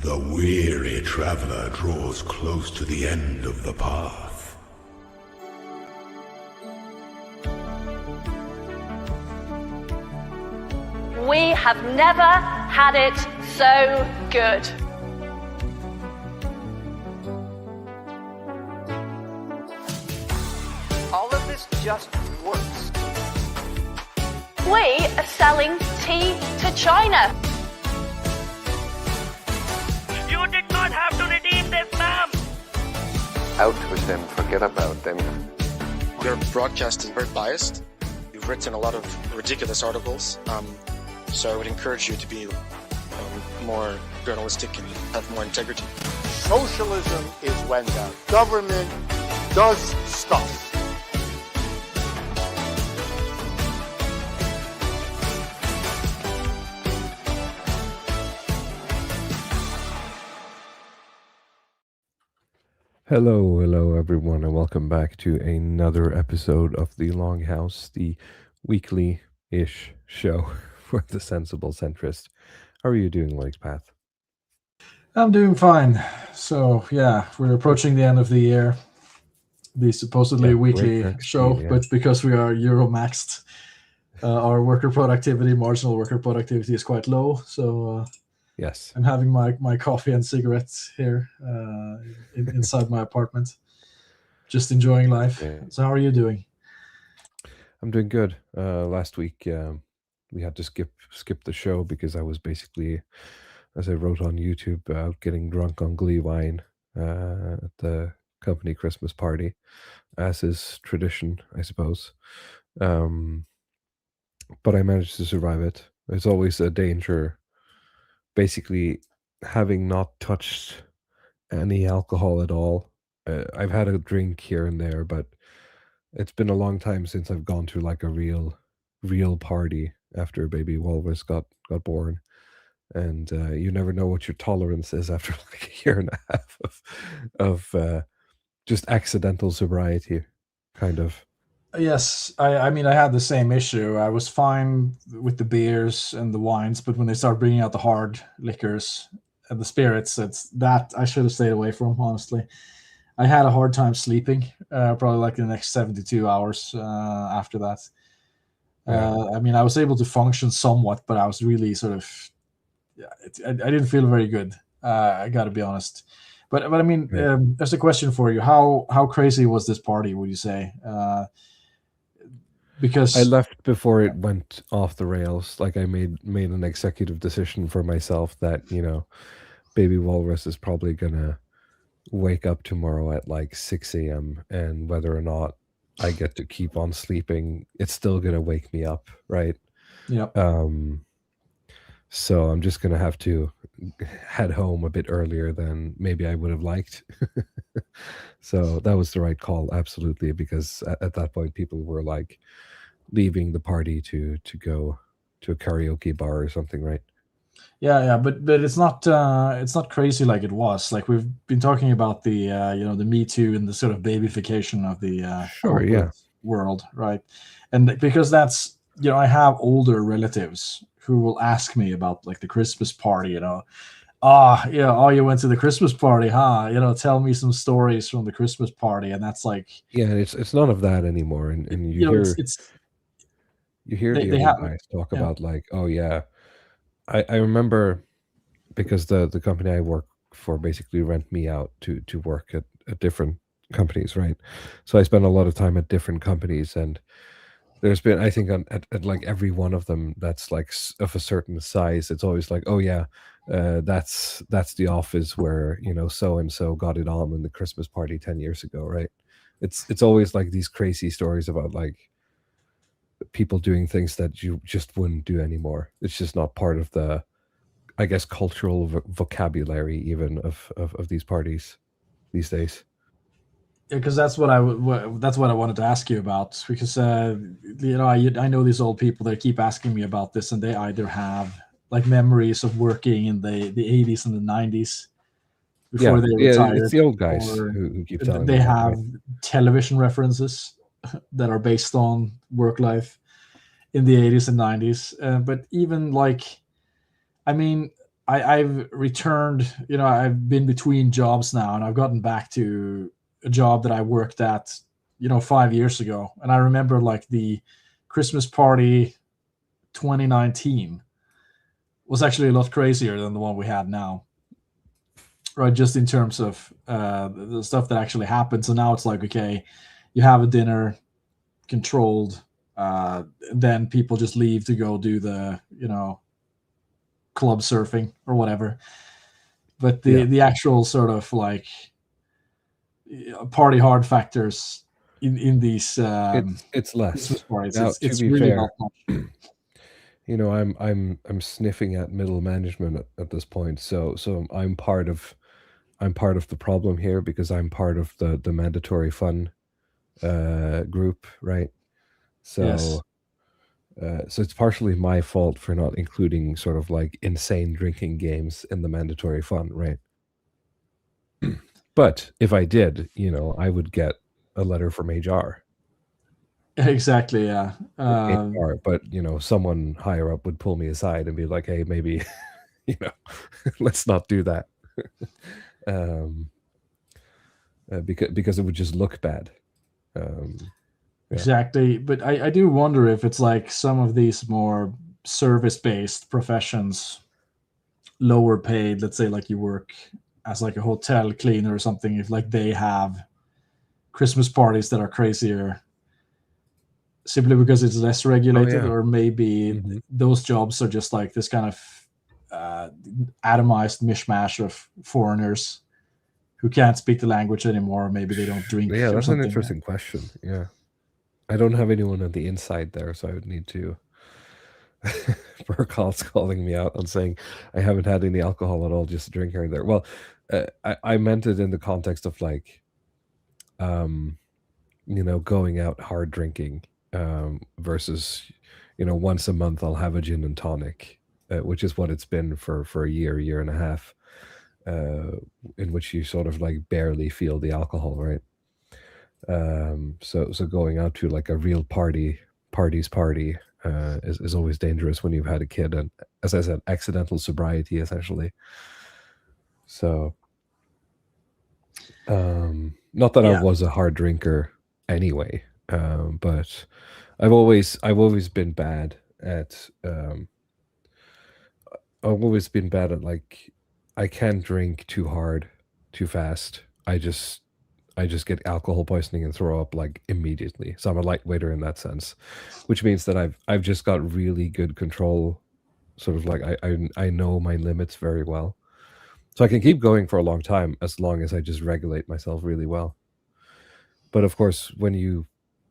The weary traveler draws close to the end of the path. We have never had it so good. All of this just works. We are selling tea to China. You did not have to redeem this, ma'am. Out with them, forget about them. Your broadcast is very biased. You've written a lot of ridiculous articles, so I would encourage you to be more journalistic and have more integrity. Socialism is when the government does stuff. Hello everyone, and welcome back to another episode of the Longhouse, the weekly-ish show for the sensible centrist. How are you doing, Legs Path? I'm doing fine. So yeah, we're approaching the end of the year, the supposedly weekly show, but because we are Euro maxed, our marginal worker productivity is quite low. So yes, I'm having my coffee and cigarettes here inside my apartment, just enjoying life. Yeah. So how are you doing? I'm doing good. Last week we had to skip the show because I was basically, as I wrote on YouTube, out getting drunk on Glühwein at the company Christmas party, as is tradition, I suppose. But I managed to survive it. It's always a danger. Basically, having not touched any alcohol at all. I've had a drink here and there, but it's been a long time since I've gone to like a real party after baby walrus got born. And you never know what your tolerance is after like a year and a half of just accidental sobriety, kind of. Yes, I mean, I had the same issue. I was fine with the beers and the wines, but when they start bringing out the hard liquors and the spirits, it's that I should have stayed away from, honestly. I had a hard time sleeping, probably like the next 72 hours after that. Yeah. I mean, I was able to function somewhat, but I was really sort of, I didn't feel very good. I got to be honest. But I mean, there's a question for you. How crazy was this party, would you say? Because I left before it went off the rails. Like I made an executive decision for myself that, baby walrus is probably gonna wake up tomorrow at like 6 a.m. and whether or not I get to keep on sleeping, it's still gonna wake me up, right? Yeah. So I'm just gonna have to head home a bit earlier than maybe I would have liked. So that was the right call, absolutely, because at that point people were like leaving the party to go to a karaoke bar or something, right? Yeah, but it's not crazy like it was. Like we've been talking about the the Me Too and the sort of babyfication of the corporate world, right? And because that's I have older relatives who will ask me about like the Christmas party, you went to the Christmas party, huh? Tell me some stories from the Christmas party, and that's like it's none of that anymore, and you hear the other guys talk about like, oh yeah, I remember because the company I work for basically rent me out to work at different companies, right? So I spend a lot of time at different companies, and there's been, I think, at like every one of them that's like of a certain size, it's always like, oh yeah, that's the office where so and so got it on in the Christmas party 10 years ago, right? It's always like these crazy stories about like people doing things that you just wouldn't do anymore. It's just not part of the, I guess, cultural vocabulary even of these parties these days. Because that's what I wanted to ask you about, because I know these old people that keep asking me about this, and they either have like memories of working in the 80s and the 90s before they retired. It's the old guys who keep telling they me have right? television references that are based on work life in the 80s and 90s. But even like, I mean, I've returned, I've been between jobs now, and I've gotten back to a job that I worked at, 5 years ago. And I remember like the Christmas party 2019 was actually a lot crazier than the one we had now. Right, just in terms of the stuff that actually happened. So now it's like, okay, you have a dinner controlled, then people just leave to go do the, club surfing or whatever. But the actual sort of like party hard factors in these it's less parties. now, It's to be really fair, not much. I'm sniffing at middle management at this point, so I'm part of the problem here, because I'm part of the mandatory fun group, right? So Yes. So it's partially my fault for not including sort of like insane drinking games in the mandatory fun, right? But if I did, I would get a letter from HR. Exactly, yeah. HR, but someone higher up would pull me aside and be like, "Hey, maybe, let's not do that," because it would just look bad. Exactly, but I do wonder if it's like some of these more service-based professions, lower paid, let's say like you work as like a hotel cleaner or something, if like they have Christmas parties that are crazier simply because it's less regulated, or maybe those jobs are just like this kind of atomized mishmash of foreigners who can't speak the language anymore. Maybe they don't drink. Yeah, that's an something. interesting question. Yeah, I don't have anyone on the inside there, so I would need to. Burkhal's calling me out on saying I haven't had any alcohol at all, just a drink here and there. Well, I meant it in the context of like, going out hard drinking versus, once a month I'll have a gin and tonic, which is what it's been for a year and a half, in which you sort of like barely feel the alcohol, right? So going out to like a real party is always dangerous when you've had a kid, and as I said, accidental sobriety essentially. So not that I was a hard drinker anyway, but I've always been bad at like, I can't drink too hard too fast. I just get alcohol poisoning and throw up like immediately. So I'm a lightweighter in that sense, which means that I've just got really good control. Sort of like I know my limits very well, so I can keep going for a long time as long as I just regulate myself really well. But of course, when you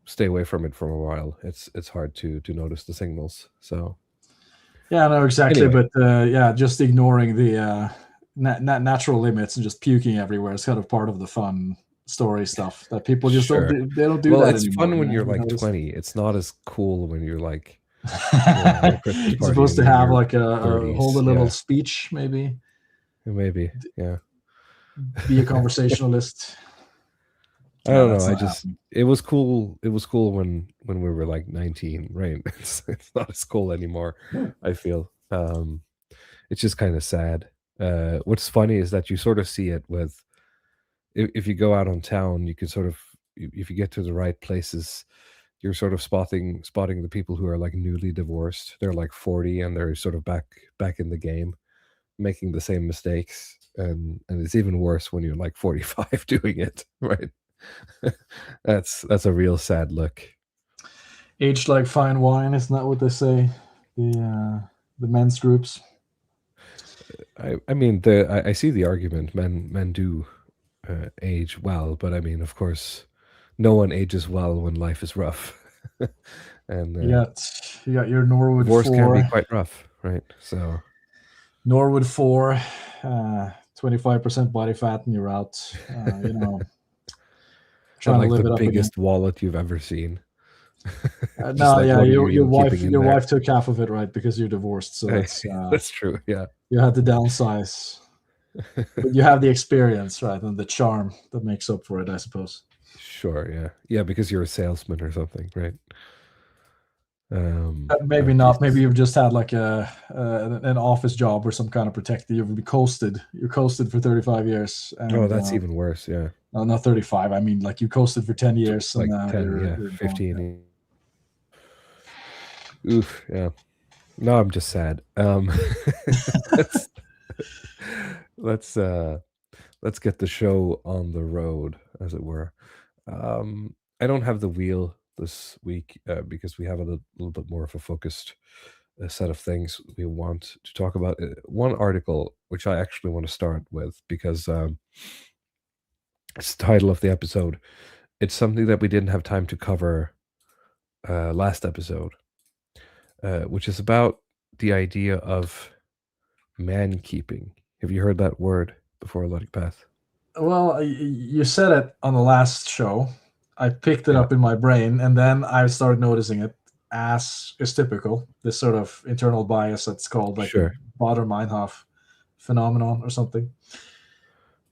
stay away from it for a while, it's hard to notice the signals. So yeah, no, exactly. Anyway. But just ignoring the natural limits and just puking everywhere is kind of part of the fun story stuff that people just don't do that anymore. Well, it's fun when you're like 20. It's not as cool when you're like you're supposed to have like hold a little speech, maybe. Maybe, yeah. Be a conversationalist. I don't know. It was cool. It was cool when we were like 19, right? It's not as cool anymore, I feel. It's just kind of sad. What's funny is that you sort of see it with, if you go out on town, you can sort of, if you get to the right places, you're sort of spotting the people who are like newly divorced. They're like 40 and they're sort of back in the game, making the same mistakes. And it's even worse when you're like 45 doing it, right? That's a real sad look. Aged like fine wine, isn't that what they say? The men's groups. I mean, I see the argument. Men do age well, but I mean, of course, no one ages well when life is rough. And you got your Norwood divorce 4. can be quite rough, right? So Norwood 4, 25% body fat, and you're out. Trying like to live the biggest wallet you've ever seen. No, like, yeah, your wife took half of it, right? Because you're divorced, so that's true. Yeah, you had to downsize, but you have the experience, right, and the charm that makes up for it, I suppose. Sure. Yeah, because you're a salesman or something, right? Maybe not. Maybe you've just had like an office job or some kind of protected. You've been coasted. You're coasted for 35 years. And, that's even worse. Yeah. No, not 35. I mean, like you coasted for 10 years, like and now 10, you're 15. gone. Yeah. Oof. Yeah. No, I'm just sad. let's let's get the show on the road, as it were. I don't have the wheel this week because we have a little bit more of a focused set of things we want to talk about. One article which I actually want to start with because it's the title of the episode. It's something that we didn't have time to cover last episode, which is about the idea of mankeeping. Have you heard that word before, Ludwig Path? Well, you said it on the last show. I picked it up in my brain, and then I started noticing it, as is typical. This sort of internal bias that's called like the Baader-Meinhof phenomenon or something.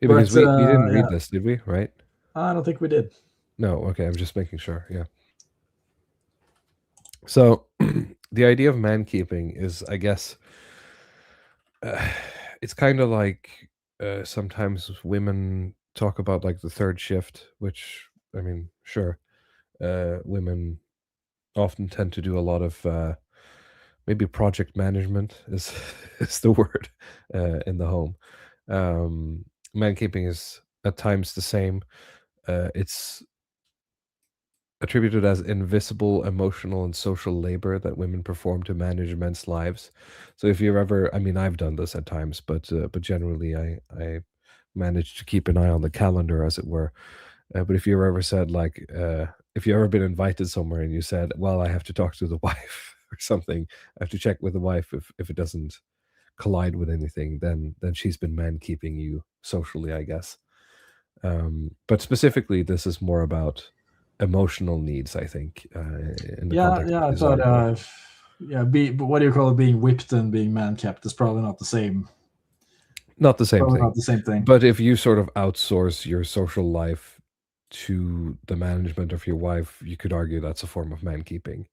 Yeah, because we didn't read this, did we? Right? I don't think we did. No, okay, I'm just making sure. Yeah. So the idea of mankeeping is, I guess, it's kind of like sometimes women talk about like the third shift, which, I mean, sure, women often tend to do a lot of maybe project management is is the word in the home. Mankeeping is at times the same. It's attributed as invisible emotional and social labor that women perform to manage men's lives. So if you're ever, I mean, I've done this at times, but generally I manage to keep an eye on the calendar, as it were. But if you've ever said like, if you've ever been invited somewhere and you said, well, I have to talk to the wife or something, I have to check with the wife if it doesn't collide with anything, then she's been man keeping you socially, I guess. But specifically, this is more about emotional needs, I think. In the context I of this thought, article. but what do you call it? Being whipped and being man kept is probably not the same. Not the same Probably thing. not the same thing. But if you sort of outsource your social life to the management of your wife, you could argue that's a form of man keeping,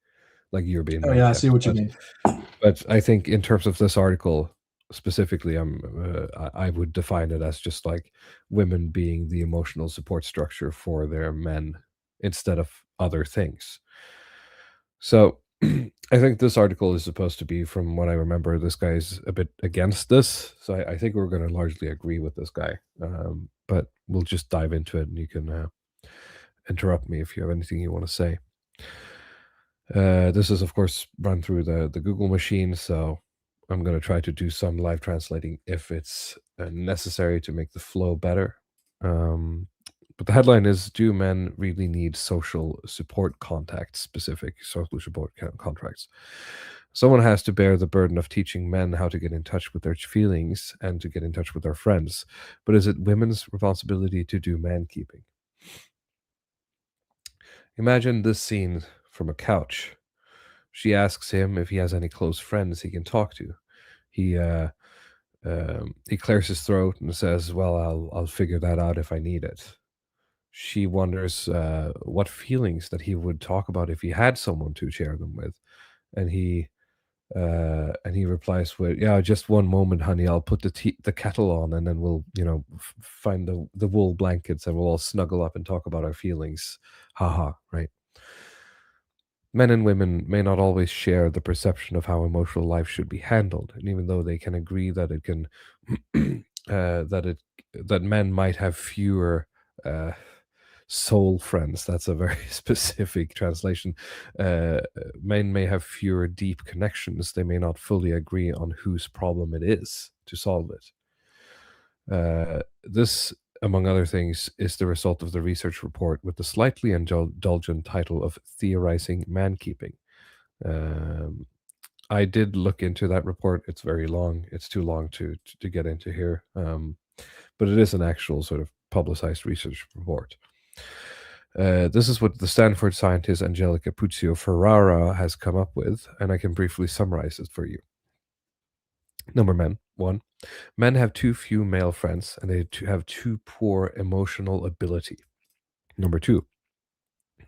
like you're being. Oh yeah, I see what you mean. But I think in terms of this article specifically, I would define it as just like women being the emotional support structure for their men instead of other things. So I think this article is supposed to be, from what I remember, this guy's a bit against this. So I think we're going to largely agree with this guy. But we'll just dive into it, and you can interrupt me if you have anything you want to say. This is, of course, run through the Google machine, so I'm going to try to do some live translating if it's necessary to make the flow better. But the headline is, do men really need social support contacts, specific social support contracts? Someone has to bear the burden of teaching men how to get in touch with their feelings and to get in touch with their friends. But is it women's responsibility to do man keeping? Imagine this scene from a couch. She asks him if he has any close friends he can talk to. He clears his throat and says, well, I'll figure that out if I need it. She wonders what feelings that he would talk about if he had someone to share them with. And he replies with, yeah, just one moment, honey, I'll put the kettle on, and then we'll, find the wool blankets, and we'll all snuggle up and talk about our feelings. Haha, right? Men and women may not always share the perception of how emotional life should be handled, and even though they can agree that it can, that men might have fewer soul friends. That's a very specific translation. Men may have fewer deep connections. They may not fully agree on whose problem it is to solve it. This, among other things, is the result of the research report with the slightly indulgent title of Theorizing Mankeeping. I did look into that report. It's very long. It's too long to get into here. But it is an actual sort of publicized research report. This is what the Stanford scientist Angelica Puzio Ferrara has come up with, and I can briefly summarize it for you. Number 1, men have too few male friends, and they have too poor emotional ability. Number 2,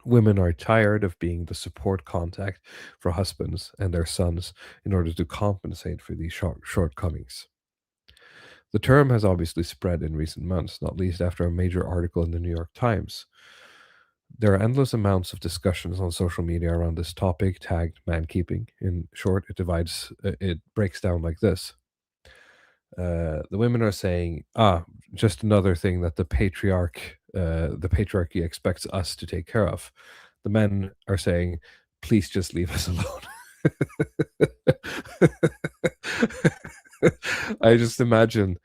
Women are tired of being the support contact for husbands and their sons in order to compensate for these shortcomings. The term has obviously spread in recent months, not least after a major article in the New York Times. There are endless amounts of discussions on social media around this topic, tagged mankeeping. In short, it breaks down like this. The women are saying, just another thing that the patriarchy expects us to take care of. The men are saying, please just leave us alone. I just imagine,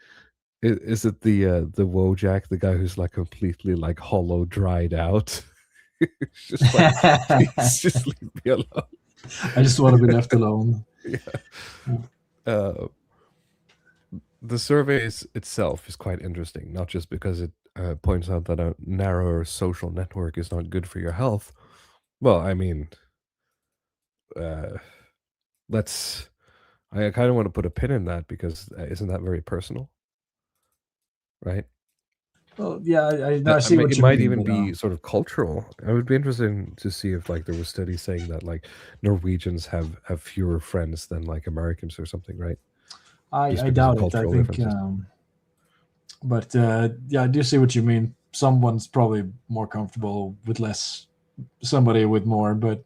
is it the Wojak, the guy who's like completely like hollow, dried out? It's just like, please just leave me alone. I just want to be left alone. Yeah. The survey itself is quite interesting, not just because it points out that a narrower social network is not good for your health. Well, I mean, I kind of want to put a pin in that, because isn't that very personal? Right? Well, yeah, I see what it you might mean, even but, be sort of cultural. I would be interested to see if like there was studies saying that like Norwegians have fewer friends than like Americans or something, right? I doubt it. I think, but yeah, I do see what you mean. Someone's probably more comfortable with less, somebody with more. But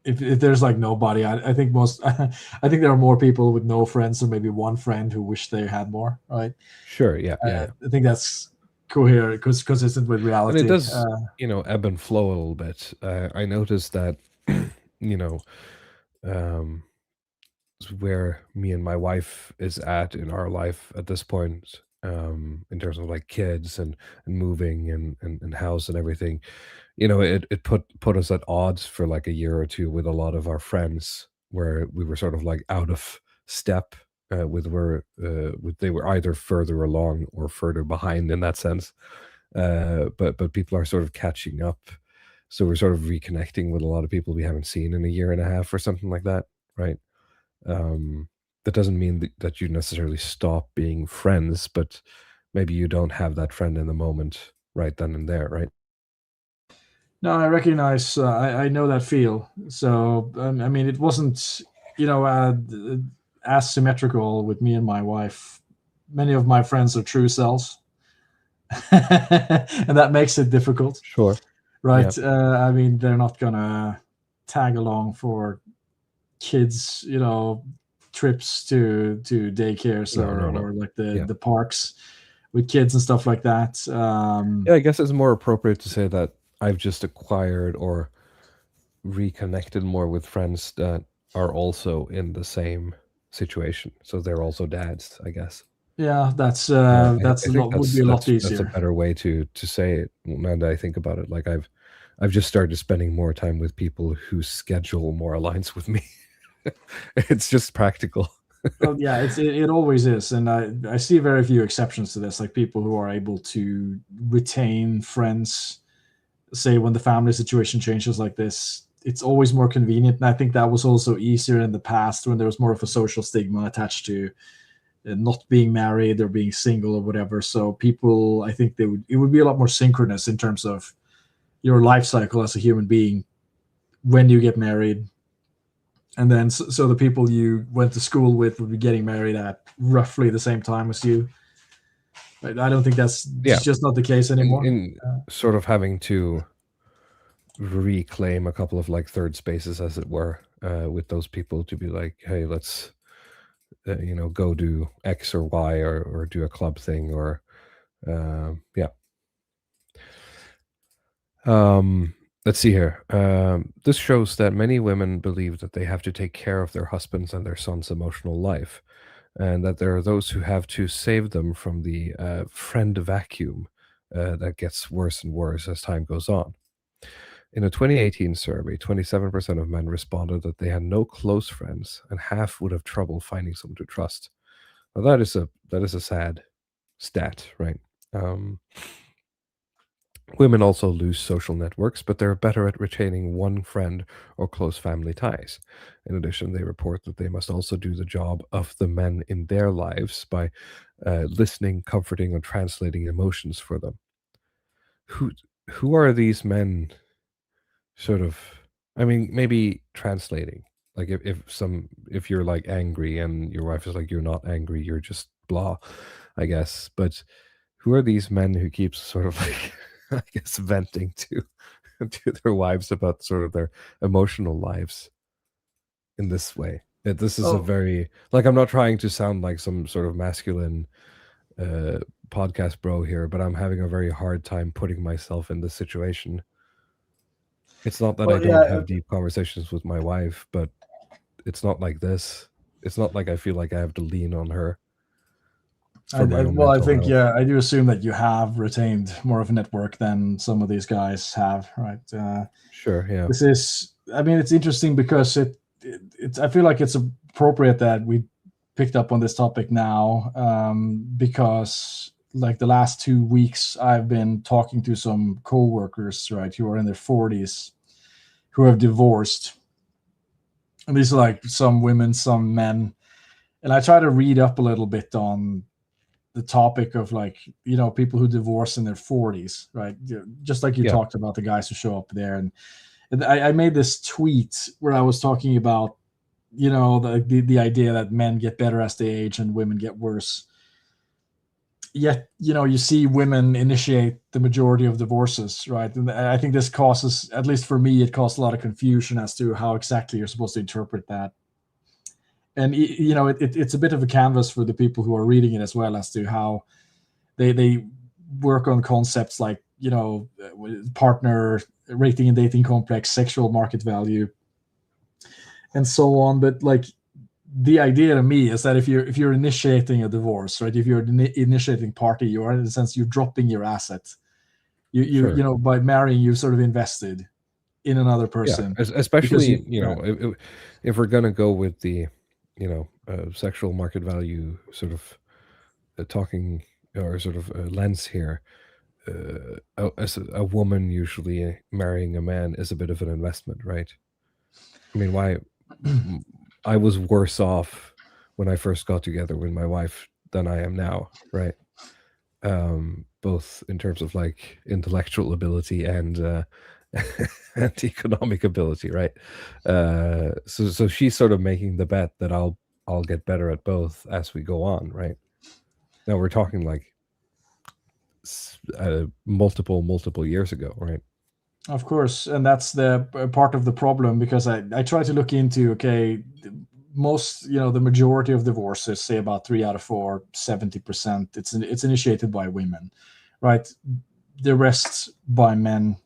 if there's like nobody, I think most, I think there are more people with no friends, or maybe one friend who wish they had more. Right? Sure. Yeah. Yeah. I think that's coherent, consistent with reality. And it does, ebb and flow a little bit. I noticed that, where me and my wife is at in our life at this point, in terms of like kids and moving and house and everything, it put us at odds for like a year or two with a lot of our friends, where we were sort of like out of step with they were either further along or further behind in that sense. But people are sort of catching up, so we're sort of reconnecting with a lot of people we haven't seen in a year and a half or something like that, right? That doesn't mean that you necessarily stop being friends, but maybe you don't have that friend in the moment right then and there, right? No, I recognize. I know that feel. So I mean, it wasn't, as symmetrical with me and my wife. Many of my friends are true selves, and that makes it difficult. Sure. Right? I mean, they're not gonna tag along for kids, trips to daycares, or like the parks with kids and stuff like that. Yeah, I guess it's more appropriate to say that I've just acquired or reconnected more with friends that are also in the same situation, so they're also dads, I guess. Yeah, that's I that's a think lot, would be a lot easier. That's a better way to say it. Now that I think about it, like I've just started spending more time with people whose schedule more aligns with me. It's just practical. Well, yeah, it always is, and I see very few exceptions to this. Like people who are able to retain friends, say when the family situation changes like this, it's always more convenient. And I think that was also easier in the past, when there was more of a social stigma attached to not being married or being single or whatever. So people, I think it would be a lot more synchronous in terms of your life cycle as a human being when you get married. And then so the people you went to school with would be getting married at roughly the same time as you. I don't think that's just not the case anymore. In sort of having to reclaim a couple of like third spaces, as it were, with those people, to be like, hey, let's go do X or Y, or do a club thing, or yeah. Let's see here. This shows that many women believe that they have to take care of their husbands and their sons' emotional life, and that there are those who have to save them from the friend vacuum that gets worse and worse as time goes on. In a 2018 survey, 27% of men responded that they had no close friends, and half would have trouble finding someone to trust. Well, that is a sad stat, right? Women also lose social networks, but they're better at retaining one friend or close family ties. In addition, they report that they must also do the job of the men in their lives by listening, comforting, and translating emotions for them. Who are these men sort of, I mean, maybe translating. Like if you're like angry and your wife is like, you're not angry, you're just blah, I guess. But who are these men who keep sort of like, I guess, venting to their wives about sort of their emotional lives in this way? This is a very, like, I'm not trying to sound like some sort of masculine podcast bro here, but I'm having a very hard time putting myself in this situation. It's not that I don't have deep conversations with my wife, but it's not like this. It's not like I feel like I have to lean on her. I think, I do assume that you have retained more of a network than some of these guys have, right? Sure, yeah. This is, I mean, it's interesting because it's. I feel like it's appropriate that we picked up on this topic now, because like the last 2 weeks, I've been talking to some coworkers, right, who are in their 40s, who have divorced, and these are like some women, some men, and I try to read up a little bit on the topic of, like, you know, people who divorce in their 40s, right? Just like you talked about the guys who show up there, and I made this tweet where I was talking about, you know, the idea that men get better as they age and women get worse. Yet, you know, you see women initiate the majority of divorces, right? And I think this causes, at least for me, it caused a lot of confusion as to how exactly you're supposed to interpret that. And, you know, it's a bit of a canvas for the people who are reading it as well, as to how they work on concepts like, you know, partner rating and dating complex, sexual market value, and so on. But like, the idea to me is that if you're initiating a divorce, right, if you're the initiating party, you are, in a sense, you're dropping your asset. You know, by marrying, you've sort of invested in another person. Yeah, especially you know, if we're gonna go with the, you know, sexual market value sort of talking, or sort of lens here, a woman usually marrying a man is a bit of an investment, right? I mean, why? I was worse off when I first got together with my wife than I am now, right? Both in terms of like intellectual ability and and economic ability, right? So she's sort of making the bet that I'll get better at both as we go on, right? Now we're talking like multiple years ago, right? Of course, and that's the part of the problem, because I try to look into, okay, most, you know, the majority of divorces, say about 3 out of 4, 70%, it's initiated by women, right? The rest by men,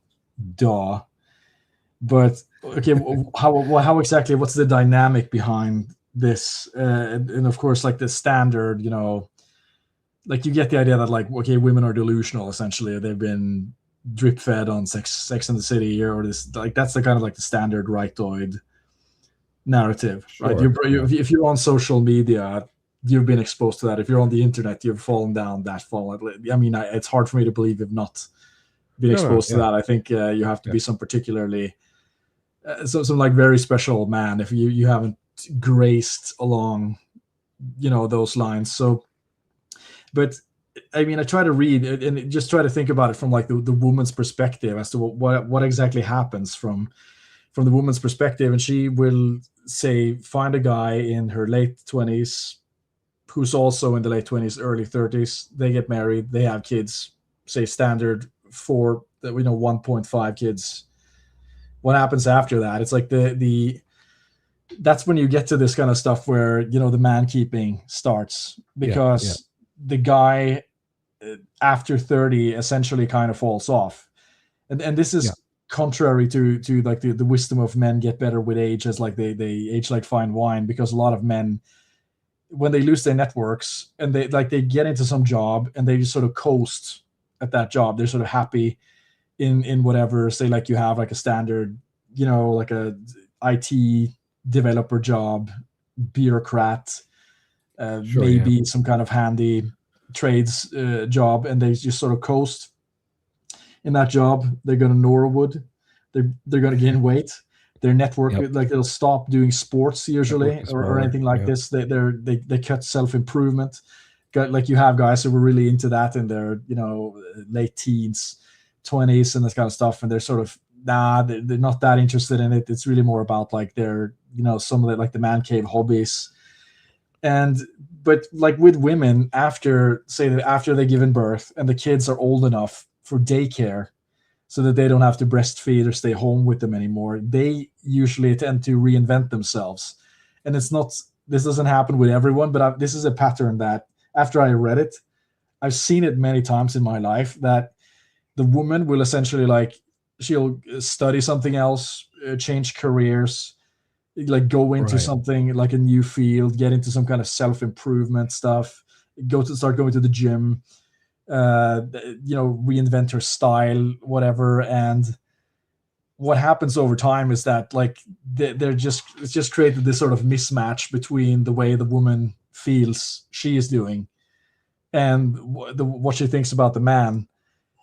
duh. But okay, how exactly? What's the dynamic behind this? And of course, like the standard, you know, like you get the idea that, like, okay, women are delusional. Essentially, they've been drip fed on Sex and the City, or this, like, that's the kind of like the standard rightoid narrative, right? If you're on social media, you've been exposed to that. If you're on the internet, you've fallen down that fall. I mean, it's hard for me to believe you've not been exposed to that. I think you have to be some particularly some like very special man if you haven't graced along, you know, those lines. So, but I mean, I try to read and just try to think about it from like the woman's perspective as to what exactly happens from the woman's perspective. And she will say, find a guy in her late 20s who's also in the late 20s, early 30s. They get married, they have kids, say standard 4, you know, 1.5 kids. What happens after that? It's like that's when you get to this kind of stuff where, you know, the mankeeping starts, because the guy after 30 essentially kind of falls off, and this is contrary to like the wisdom of men get better with age, as like they age like fine wine, because a lot of men, when they lose their networks and they get into some job and they just sort of coast at that job, they're sort of happy in whatever, say like you have like a standard, you know, like a IT developer job, bureaucrat, maybe some kind of handy trades job, and they just sort of coast in that job. They're going to Norwood, they're going to gain weight, their network, like they'll stop doing sports usually, or anything like this. They cut self-improvement. Like you have guys who were really into that in their, you know, late teens, 20s and this kind of stuff, and they're sort of nah, they're not that interested in it. It's really more about like their, some of the like the man cave hobbies. But like with women, after they've given birth and the kids are old enough for daycare, so that they don't have to breastfeed or stay home with them anymore, they usually tend to reinvent themselves. And this doesn't happen with everyone, but this is a pattern that after I read it, I've seen it many times in my life, that the woman will essentially like, she'll study something else, change careers, like go into something like a new field, get into some kind of self-improvement stuff, start going to the gym, reinvent her style, whatever. And what happens over time is that like it's just created this sort of mismatch between the way the woman feels she is doing and what she thinks about the man.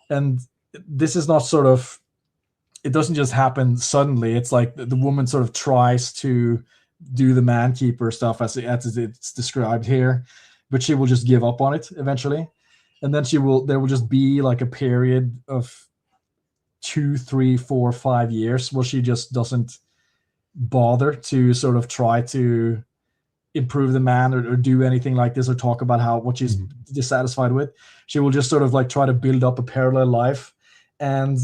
And this is not sort of, it doesn't just happen suddenly. It's like the woman sort of tries to do the man keeper stuff as it's described here, but she will just give up on it eventually. And then there will just be like a period of 2, 3, 4, 5 years where she just doesn't bother to sort of try to improve the man or do anything like this or talk about what she's dissatisfied with. She will just sort of like try to build up a parallel life. And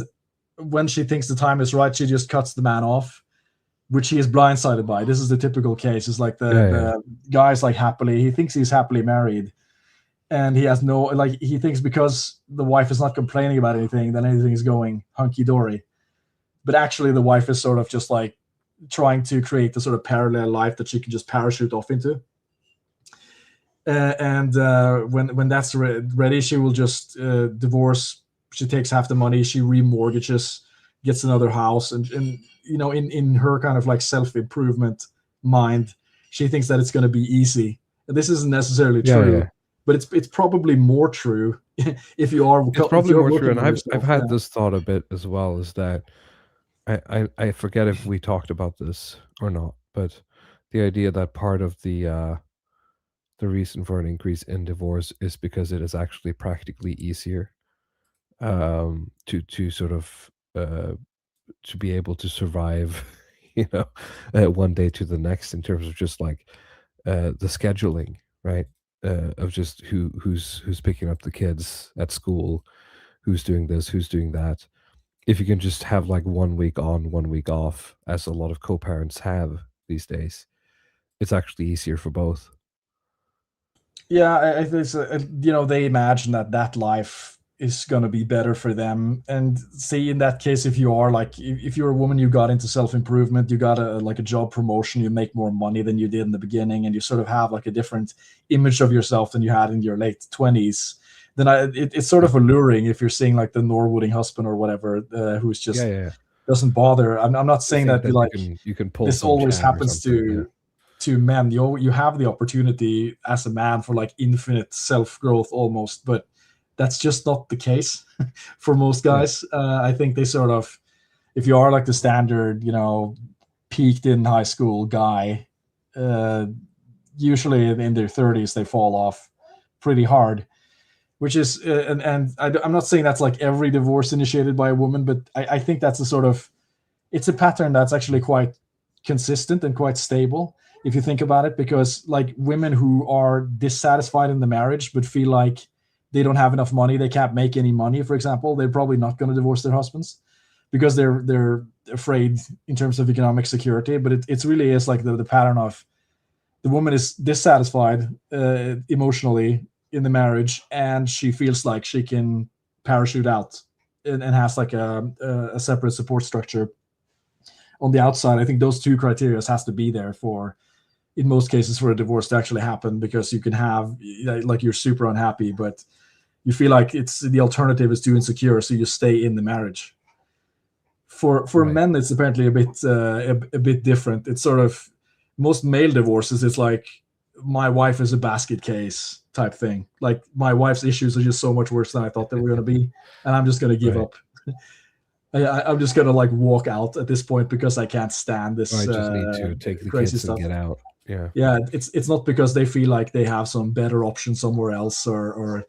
when she thinks the time is right, she just cuts the man off, which he is blindsided by. This is the typical case. It's like the guy's like he thinks he's happily married, and he has he thinks because the wife is not complaining about anything, then anything is going hunky-dory. But actually the wife is sort of just like trying to create the sort of parallel life that she can just parachute off into. When that's ready, she will just divorce. She takes half the money, she remortgages, gets another house, and in her kind of like self-improvement mind, she thinks that it's going to be easy. And this isn't necessarily true, but it's probably more true if you are. It's probably more true, and I've had this thought a bit as well. Is that I forget if we talked about this or not, but the idea that part of the reason for an increase in divorce is because it is actually practically easier to sort of to be able to survive, one day to the next in terms of just like the scheduling, right? Of just who's picking up the kids at school, who's doing this, who's doing that. If you can just have like 1 week on, 1 week off, as a lot of co-parents have these days, it's actually easier for both. Yeah, they imagine that life is going to be better for them. And see, in that case, if you are like, if you're a woman, you got into self-improvement, you got a job promotion, you make more money than you did in the beginning, and you sort of have like a different image of yourself than you had in your late 20s, then it's sort of alluring if you're seeing like the Norwooding husband or whatever, who's just doesn't bother. I'm not saying that you can pull this always happens to men. You have the opportunity as a man for like infinite self-growth almost, but that's just not the case for most guys. I think they sort of, if you are like the standard, peaked in high school guy, usually in their 30s, they fall off pretty hard, which is, and I'm not saying that's like every divorce initiated by a woman, but I think that's it's a pattern that's actually quite consistent and quite stable if you think about it, because like women who are dissatisfied in the marriage but feel like they don't have enough money, they can't make any money, for example, they're probably not going to divorce their husbands because they're afraid in terms of economic security. But it's really is like the pattern of the woman is dissatisfied emotionally in the marriage, and she feels like she can parachute out and has like a separate support structure on the outside. I think those two criteria has to be there for, in most cases, for a divorce to actually happen, because you can have like you're super unhappy, but you feel like the alternative is too insecure, so you stay in the marriage. For men, it's apparently a bit different. It's sort of, most male divorces, it's like my wife is a basket case type thing. Like my wife's issues are just so much worse than I thought they were going to be, and I'm just going to give up. I'm just going to like walk out at this point because I can't stand this. I just need to take the crazy kids stuff. and get out. Yeah. It's not because they feel like they have some better option somewhere else, or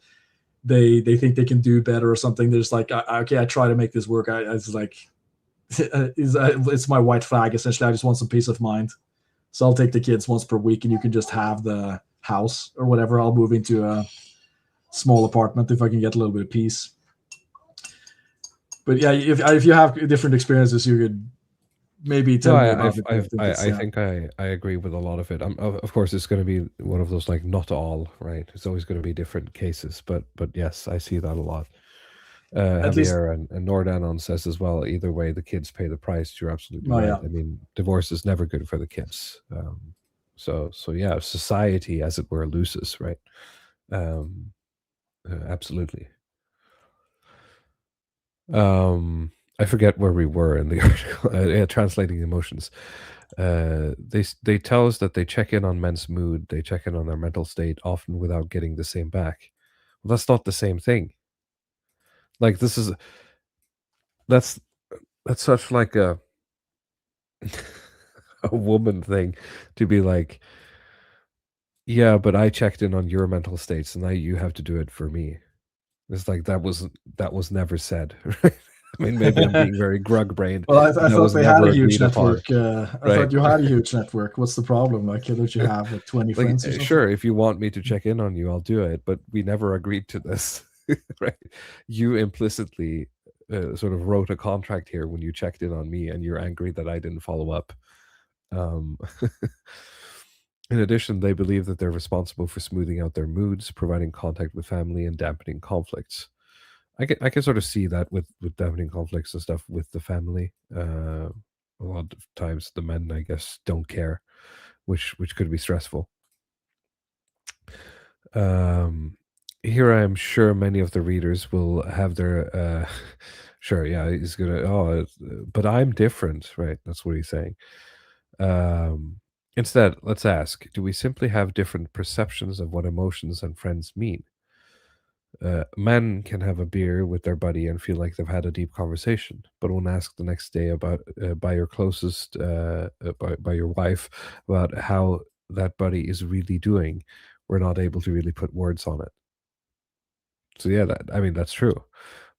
they think they can do better or something. There's like, okay, I try to make this work. I was like, it's my white flag. Essentially, I just want some peace of mind. So I'll take the kids once per week, and you can just have the house or whatever. I'll move into a small apartment if I can get a little bit of peace. But yeah, if you have different experiences, you could maybe tell me about it. I think I agree with a lot of it. Of course, it's going to be one of those, like, not all, right? It's always going to be different cases, but yes, I see that a lot. Javier and Nordanon says as well, either way, the kids pay the price. You're absolutely right. Yeah. I mean, divorce is never good for the kids. So yeah, society, as it were, loses, right? Absolutely. I forget where we were in the article. Translating emotions. They tell us that they check in on men's mood, they check in on their mental state, often without getting the same back. Well, that's not the same thing. Like, that's such like a woman thing to be like, yeah, but I checked in on your mental states, and now you have to do it for me. It's like that was never said, right? I mean, maybe I'm being very grug-brained. Well, I thought they had a huge network. Right? I thought you had a huge network. What's the problem? Like, don't you have like 20 friends or something? Sure, if you want me to check in on you, I'll do it. But we never agreed to this, right? You implicitly sort of wrote a contract here when you checked in on me, and you're angry that I didn't follow up. In addition, they believe that they're responsible for smoothing out their moods, providing contact with family, and dampening conflicts. I can sort of see that with dampening conflicts and stuff with the family. A lot of times the men, I guess, don't care, which could be stressful. Here I am sure many of the readers will have their sure, yeah, he's gonna, but I'm different, right? That's what he's saying. Instead, let's ask, do we simply have different perceptions of what emotions and friends mean? Men can have a beer with their buddy and feel like they've had a deep conversation, but when asked the next day about by your closest by your wife about how that buddy is really doing, we're not able to really put words on it. So yeah, that's true.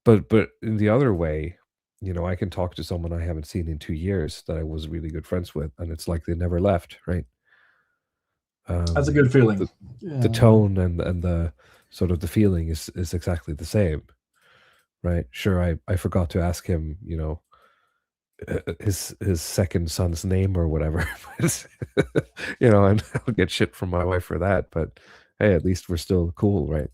But in the other way, I can talk to someone I haven't seen in 2 years that I was really good friends with, and it's like they never left, right? That's a good feeling. The tone and the sort of the feeling is exactly the same, right? Sure, I forgot to ask him, his second son's name or whatever, and I'll get shit from my wife for that. But hey, at least we're still cool, right?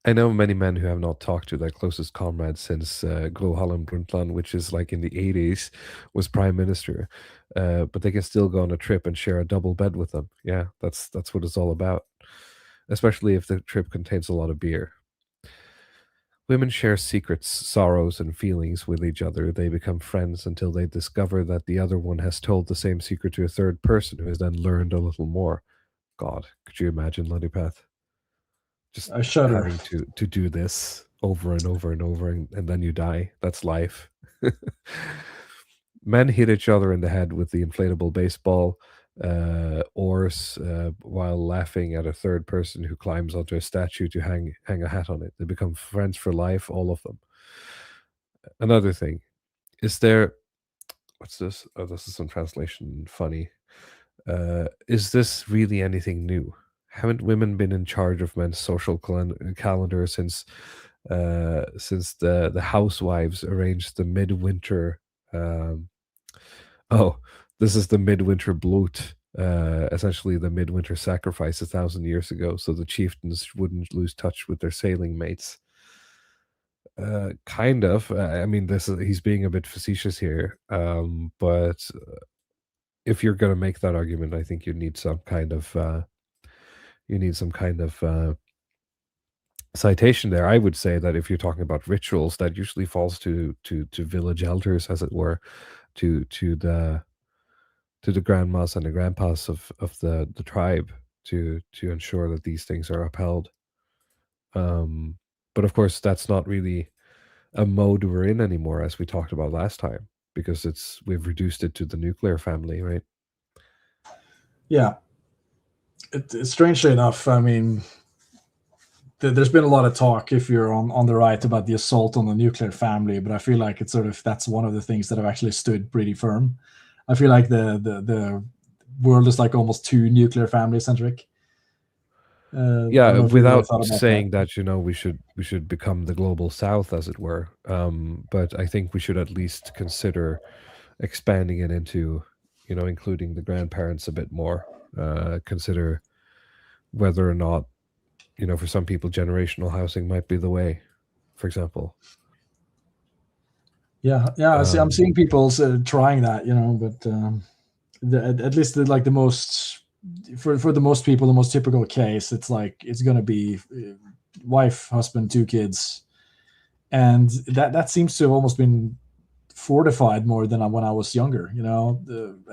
I know many men who have not talked to their closest comrade since Gro Harlem Brundtland, which is like in the 80s, was prime minister. But they can still go on a trip and share a double bed with them. Yeah, that's what it's all about. Especially if the trip contains a lot of beer. Women share secrets, sorrows, and feelings with each other. They become friends until they discover that the other one has told the same secret to a third person who has then learned a little more. God, could you imagine, Lundypath? Just I shudder. having to do this over and over and over, and then you die. That's life. Men hit each other in the head with the inflatable baseball oars while laughing at a third person who climbs onto a statue to hang a hat on it. They become friends for life, all of them. Another thing, is there... What's this? Oh, this is some translation funny. Is this really anything new? Haven't women been in charge of men's social calendar since the housewives arranged the midwinter? This is the midwinter bloat, essentially the midwinter sacrifice 1,000 years ago, so the chieftains wouldn't lose touch with their sailing mates. Kind of. I mean, he's being a bit facetious here, but if you're going to make that argument, I think you need some kind of citation there. I would say that if you're talking about rituals, that usually falls to village elders, as it were, to the grandmas and the grandpas of the tribe to ensure that these things are upheld. But of course, that's not really a mode we're in anymore, as we talked about last time, because we've reduced it to the nuclear family, right? Yeah. Strangely enough, I mean, there's been a lot of talk, if you're on the right, about the assault on the nuclear family, but I feel like it's sort of, that's one of the things that have actually stood pretty firm. I feel like the world is like almost too nuclear family centric. Yeah, without saying that, we should become the global south, as it were. But I think we should at least consider expanding it into, including the grandparents a bit more. Consider whether or not, for some people, generational housing might be the way, for example. Yeah. I'm seeing people trying that, but at least like the most, for the most people, the most typical case, it's like it's going to be wife, husband, 2 kids, and that seems to have almost been fortified more than when I was younger.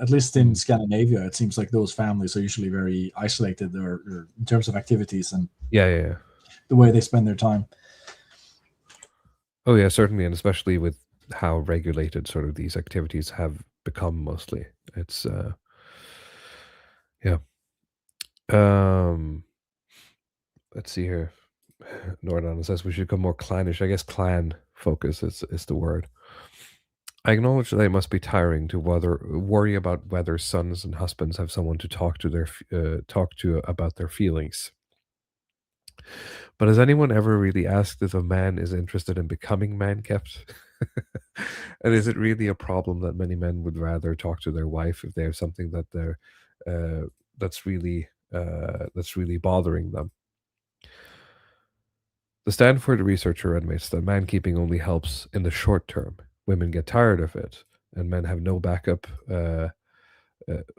At least in Scandinavia, it seems like those families are usually very isolated, or in terms of activities and yeah, the way they spend their time. Oh yeah, certainly, and especially with how regulated sort of these activities have become. Mostly, it's yeah. Let's see here. Nordan says we should become more clannish. I guess clan focus is the word. I acknowledge that it must be tiring to worry about whether sons and husbands have someone to talk to about their feelings. But has anyone ever really asked if a man is interested in becoming man-kept? And is it really a problem that many men would rather talk to their wife if they have something that that's really bothering them? The Stanford researcher admits that man-keeping only helps in the short term. Women get tired of it, and men have no backup.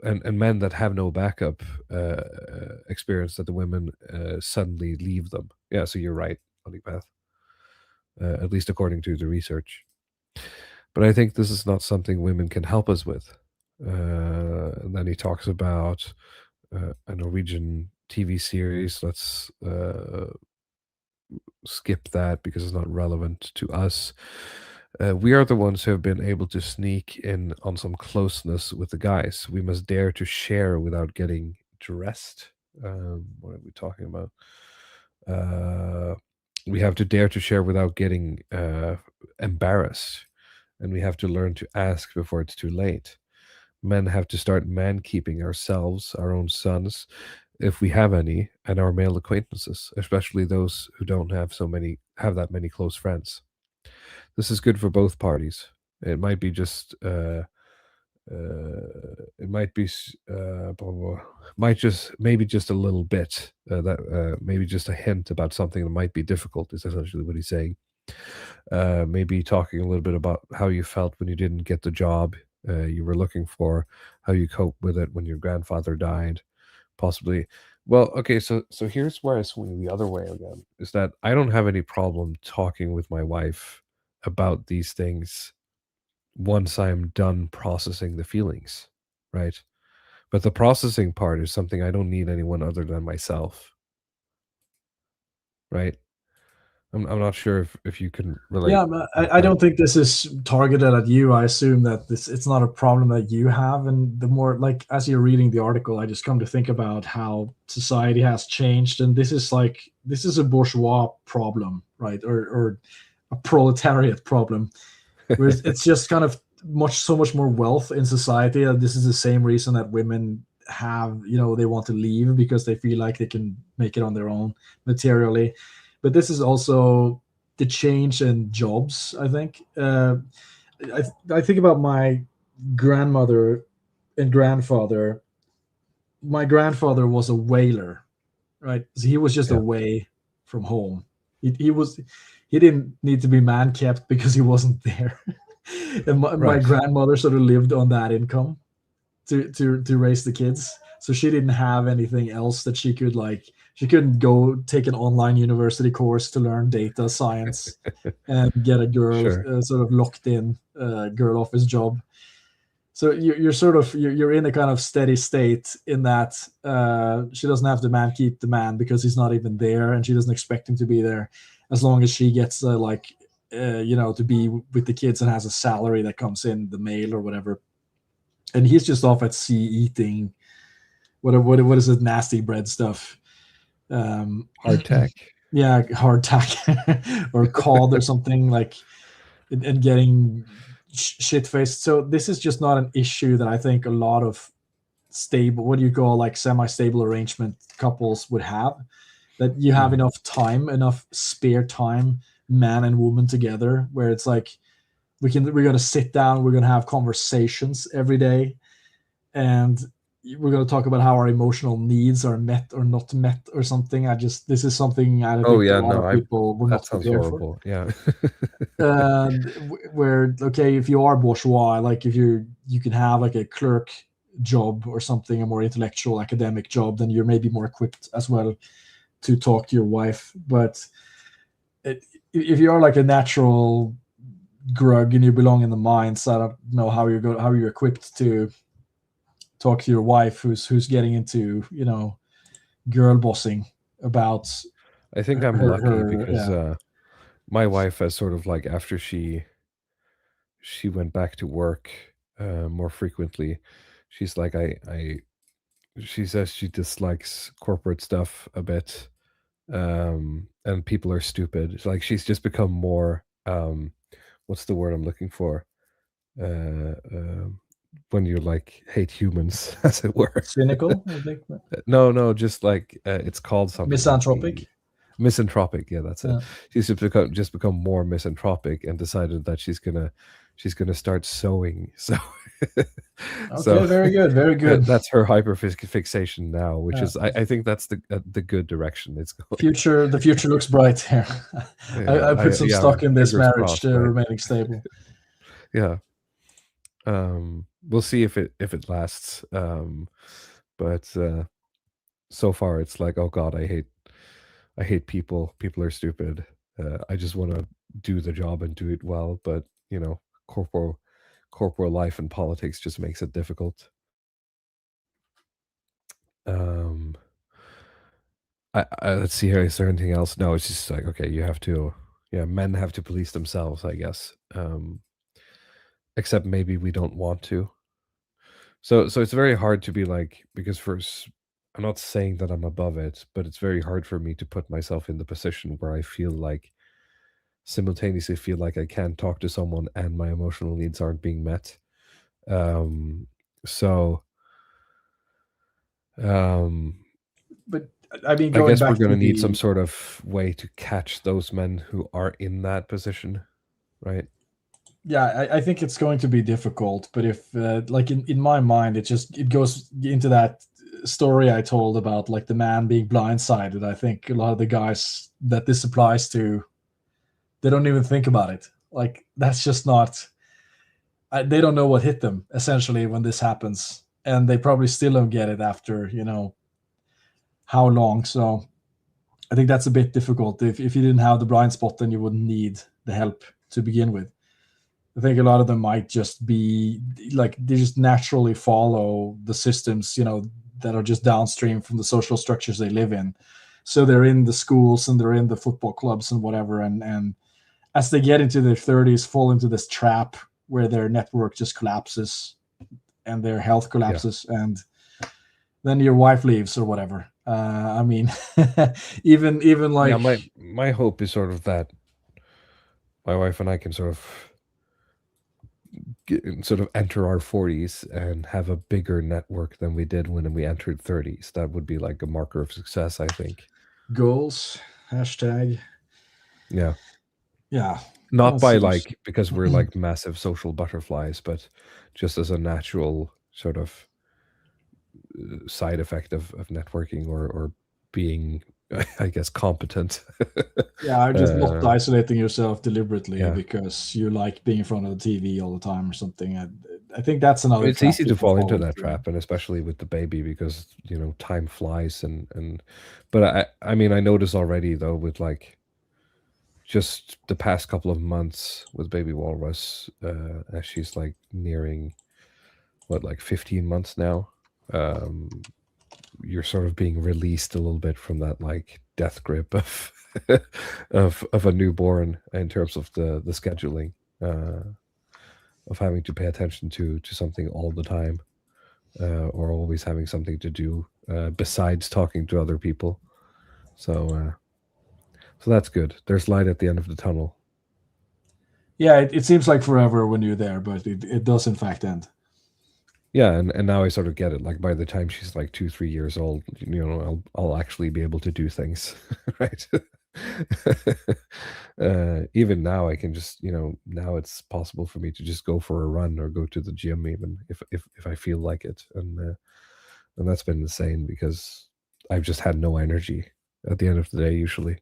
And men that have no backup experience that the women suddenly leave them. Yeah, so you're right, Olipeth. At least according to the research. But I think this is not something women can help us with. And then he talks about a Norwegian TV series. Let's skip that because it's not relevant to us. We are the ones who have been able to sneak in on some closeness with the guys. We must dare to share without getting dressed. What are we talking about? We have to dare to share without getting embarrassed. And we have to learn to ask before it's too late. Men have to start man-keeping ourselves, our own sons, if we have any, and our male acquaintances, especially those who don't have that many close friends. This is good for both parties. It might be just maybe just a little bit maybe just a hint about something that might be difficult is essentially what he's saying. Maybe talking a little bit about how you felt when you didn't get the job you were looking for, how you coped with it when your grandfather died, possibly. Well, okay, so here's where I swing the other way again, is that I don't have any problem talking with my wife about these things once I'm done processing the feelings, right? But the processing part is something I don't need anyone other than myself, right? I'm not sure if you can relate. Yeah, I don't think this is targeted at you. I assume that it's not a problem that you have. And the more, like, as you're reading the article, I just come to think about how society has changed. And this is a bourgeois problem, right? Or a proletariat problem. Whereas it's just kind of so much more wealth in society. And this is the same reason that women have, they want to leave, because they feel like they can make it on their own materially. But this is also the change in jobs, I think. I think about my grandmother and grandfather. My grandfather was a whaler, right? So he was just away from home. He didn't need to be man kept because he wasn't there. And my grandmother sort of lived on that income to raise the kids. So she didn't have anything else that she could she couldn't go take an online university course to learn data science and get a girl sort of locked in girl office job. So you're in a kind of steady state in that she doesn't have to keep the man because he's not even there, and she doesn't expect him to be there, as long as she gets to be with the kids and has a salary that comes in the mail or whatever. And he's just off at sea eating what is it, nasty bread stuff. Hardtack. yeah, hard tack or cod or something like, and getting shit faced. So this is just not an issue that I think a lot of stable, what do you call like semi-stable arrangement couples would have. That you have enough time, enough spare time, man and woman together, where it's like we're gonna sit down, we're gonna have conversations every day, and we're going to talk about how our emotional needs are met or not met or something. This is something I Oh think a yeah, lot no, of people will that not sounds prepare for. horrible. Yeah. Where, okay, if you are bourgeois, like if you can have like a clerk job or something, a more intellectual academic job, then you're maybe more equipped as well to talk to your wife. But if you are like a natural grug and you belong in the mines, I don't know how you're equipped to talk to your wife who's getting into, you know, girl bossing about. I think I'm lucky because yeah. my wife has sort of like, after she went back to work more frequently, she's like, she says she dislikes corporate stuff a bit, and people are stupid. It's like she's just become more what's the word I'm looking for, when you like hate humans, as it were. Cynical, I think. No, just like it's called something. Misanthropic. Misanthropic, yeah, that's it. Yeah. She's just become more misanthropic and decided that she's gonna start sewing. So Okay, very good, very good. That's her hyperfixation now, which is I think that's the good direction it's going. The future looks bright here. I put some stock in this marriage crossed, to right? remaining stable. Yeah. We'll see if it lasts. But so far it's like, oh god, I hate people. People are stupid. I just want to do the job and do it well, but you know, corporal life and politics just makes it difficult. Let's see here. Is there anything else? No, it's just like, okay, you have to. Yeah, men have to police themselves, I guess. Except maybe we don't want to. So it's very hard to be like, because first, I'm not saying that I'm above it, but it's very hard for me to put myself in the position where I simultaneously feel like I can't talk to someone and my emotional needs aren't being met. So but I mean, I guess we're going to need some sort of way to catch those men who are in that position, right? Yeah, I think it's going to be difficult, but if like in my mind, it goes into that story I told about like the man being blindsided. I think a lot of the guys that this applies to, they don't even think about it. Like that's just not. They don't know what hit them essentially when this happens, and they probably still don't get it after, you know, how long. So I think that's a bit difficult. If you didn't have the blind spot, then you wouldn't need the help to begin with. I think a lot of them might just be like, they just naturally follow the systems, you know, that are just downstream from the social structures they live in. So they're in the schools and they're in the football clubs and whatever. And as they get into their 30s, fall into this trap where their network just collapses and their health collapses. Yeah. And then your wife leaves or whatever. I mean, even like, yeah, my hope is sort of that my wife and I can sort of enter our 40s and have a bigger network than we did when we entered 30s. That would be like a marker of success, I think. Goals, hashtag. Yeah. Yeah. Not by like, because we're like massive social butterflies, but just as a natural sort of side effect of networking or being, I guess, competent. Yeah, just not isolating yourself deliberately because you like being in front of the TV all the time or something. I think that's another. It's easy to fall into that trap, and especially with the baby, because you know time flies. But I mean, I notice already though with like just the past couple of months with baby Walrus, as she's like nearing like 15 months now. You're sort of being released a little bit from that like death grip of of a newborn in terms of the scheduling, of having to pay attention to something all the time, or always having something to do besides talking to other people. So So that's good. There's light at the end of the tunnel. Yeah, it seems like forever when you're there, but it does in fact end. Yeah, and now I sort of get it. Like by the time she's like 2-3 years old, I'll actually be able to do things, right? Even now I can just, now it's possible for me to just go for a run or go to the gym even if I feel like it. And that's been insane because I've just had no energy at the end of the day usually.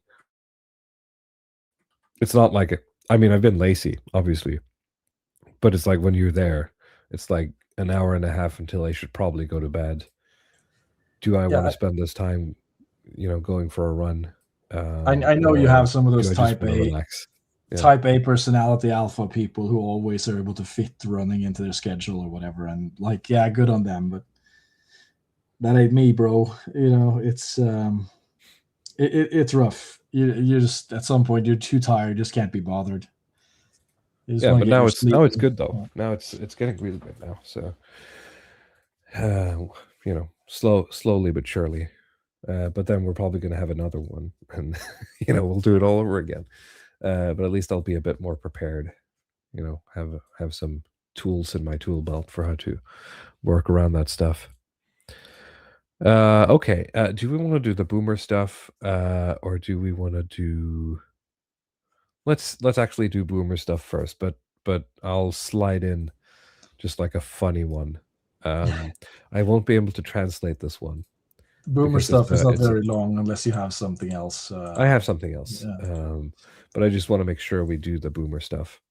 It's not like I've been lazy, obviously, but it's like when you're there, it's like an hour and a half until I should probably go to bed. Do I want to spend this time, going for a run? I know you have some of those type A personality alpha people who always are able to fit running into their schedule or whatever, and like, yeah, good on them, but that ain't me, bro. It's it's rough. You just at some point you're too tired, just can't be bothered. Yeah, but now it's good though. Now it's getting really good now. So, slowly but surely. But then we're probably going to have another one, and we'll do it all over again. But at least I'll be a bit more prepared. Have some tools in my tool belt for how to work around that stuff. Okay. Do we want to do the boomer stuff, or do we want to do? Let's actually do boomer stuff first, but I'll slide in just like a funny one. I won't be able to translate this one. Boomer stuff is not very long unless you have something else. I have something else, but I just want to make sure we do the boomer stuff.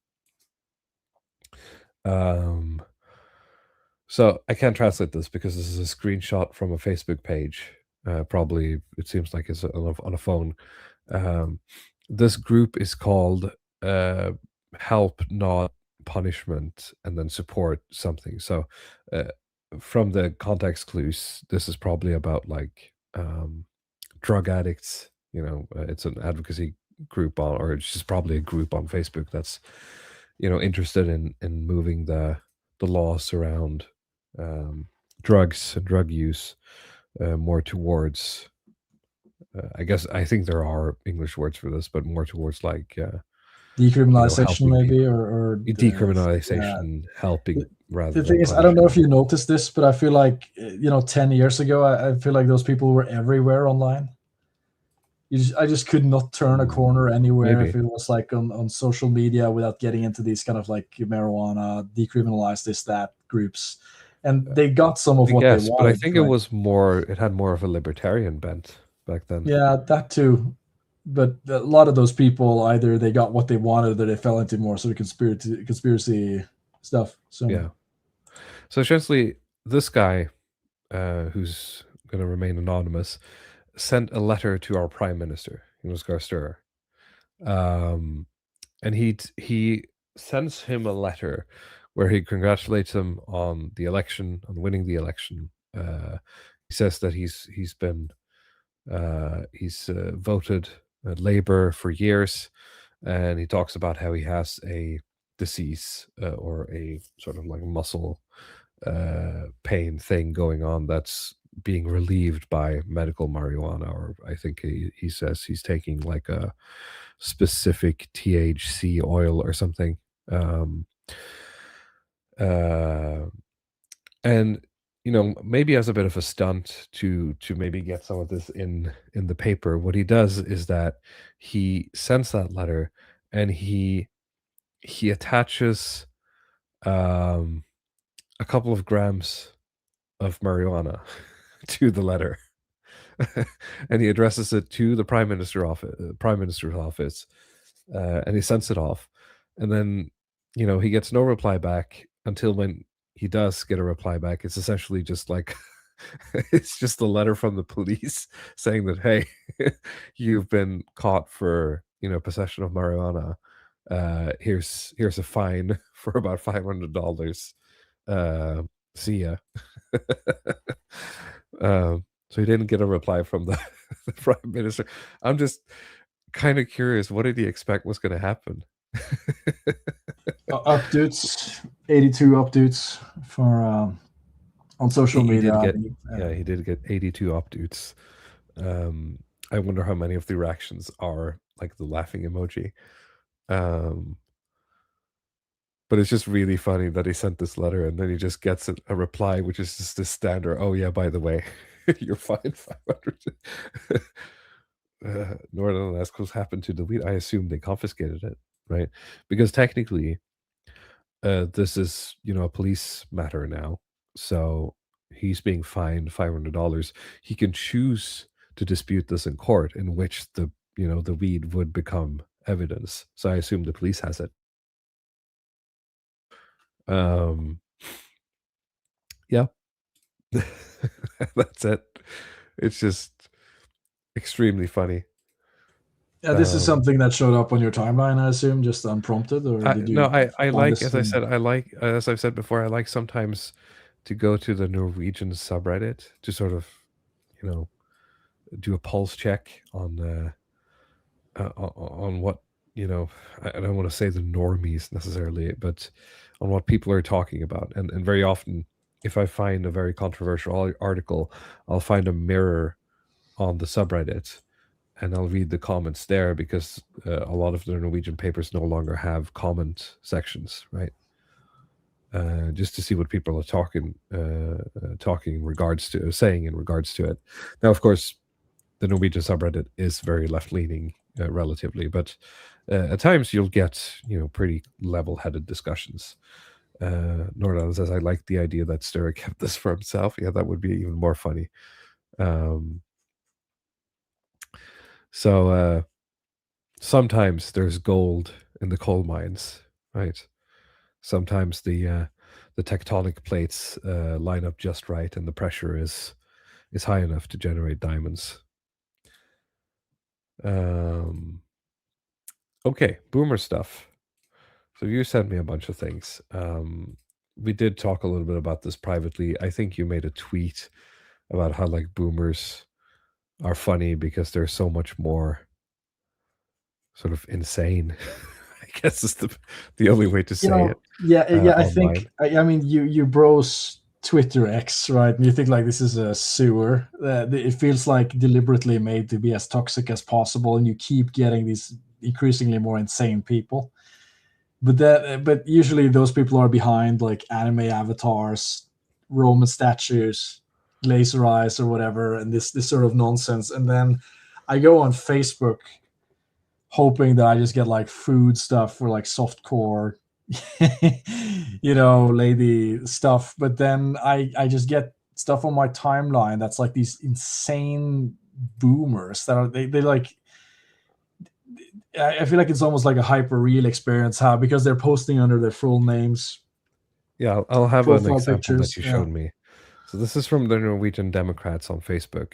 So I can't translate this because this is a screenshot from a Facebook page. Probably it seems like it's on a phone. This group is called Help Not Punishment and then support something. So from the context clues, this is probably about like drug addicts. It's an advocacy group or it's just probably a group on Facebook that's interested in moving the laws around drugs and drug use more towards I think there are English words for this, but more towards like decriminalization, maybe, or decriminalization, helping rather. The thing is, I don't know if you noticed this, but I feel like 10 years ago, I feel like those people were everywhere online. I just could not turn a corner anywhere if it was like on social media without getting into these kind of like marijuana, decriminalize this, that groups. And they got some of what they wanted. But I think it had more of a libertarian bent back then. Yeah, that too. But a lot of those people, either they got what they wanted or they fell into more sort of conspiracy stuff. So yeah. So essentially, this guy, who's going to remain anonymous, sent a letter to our prime minister, Jonas Gahr Støre. And he sends him a letter where he congratulates him on the election, on winning the election. He says that he's voted Labour for years, and he talks about how he has a disease or a sort of like muscle pain thing going on that's being relieved by medical marijuana, or I think he says he's taking like a specific THC oil or something. And maybe as a bit of a stunt to maybe get some of this in the paper, what he does is that he sends that letter and he attaches a couple of grams of marijuana to the letter. And he addresses it to the prime minister's office, and he sends it off. And then he gets no reply back until when he does get a reply back, it's essentially just like it's just a letter from the police saying that, hey, you've been caught for possession of marijuana. Here's a fine for about $500. See ya. So he didn't get a reply from the prime minister. I'm just kind of curious, what did he expect was going to happen? Updates, 82 updates for on social media. He did get 82 updates. I wonder how many of the reactions are like the laughing emoji. But it's just really funny that he sent this letter and then he just gets a reply, which is just this standard, "Oh yeah, by the way, you're fined 500." Northern Alaska's happened to delete. I assume they confiscated it, right? Because technically, this is a police matter now, so he's being fined $500. He can choose to dispute this in court, in which the weed would become evidence. So I assume the police has it. Yeah, that's it. It's just extremely funny. This is something that showed up on your timeline, I assume, just unprompted, or did you? No, I like, as I've said before, I like sometimes to go to the Norwegian subreddit to sort of, do a pulse check on what, I don't want to say the normies necessarily, but on what people are talking about. And very often, if I find a very controversial article, I'll find a mirror on the subreddit and I'll read the comments there, because a lot of the Norwegian papers no longer have comment sections, right? Just to see what people are talking in regards to, saying in regards to it. Now, of course, the Norwegian subreddit is very left-leaning, relatively, but at times you'll get pretty level-headed discussions. Nordahl says, "I like the idea that Sturra kept this for himself." Yeah, that would be even more funny. So sometimes there's gold in the coal mines, right? Sometimes the tectonic plates line up just right, and the pressure is high enough to generate diamonds. Okay, boomer stuff. So you sent me a bunch of things. We did talk a little bit about this privately. I think you made a tweet about how like boomers are funny because they're so much more sort of insane. I guess is the only way to say it. Yeah, I online. think I mean you browse Twitter X, right? And you think like this is a sewer. It feels like deliberately made to be as toxic as possible, and you keep getting these increasingly more insane people. But usually those people are behind like anime avatars, Roman statues, laser eyes, or whatever, and this sort of nonsense. And then I go on Facebook hoping that I just get like food stuff or like softcore, lady stuff. But then I just get stuff on my timeline that's like these insane boomers that are they like. I feel like it's almost like a hyper real experience, because they're posting under their full names. Yeah, I'll have an example pictures, that you showed me. So this is from the Norwegian Democrats on Facebook.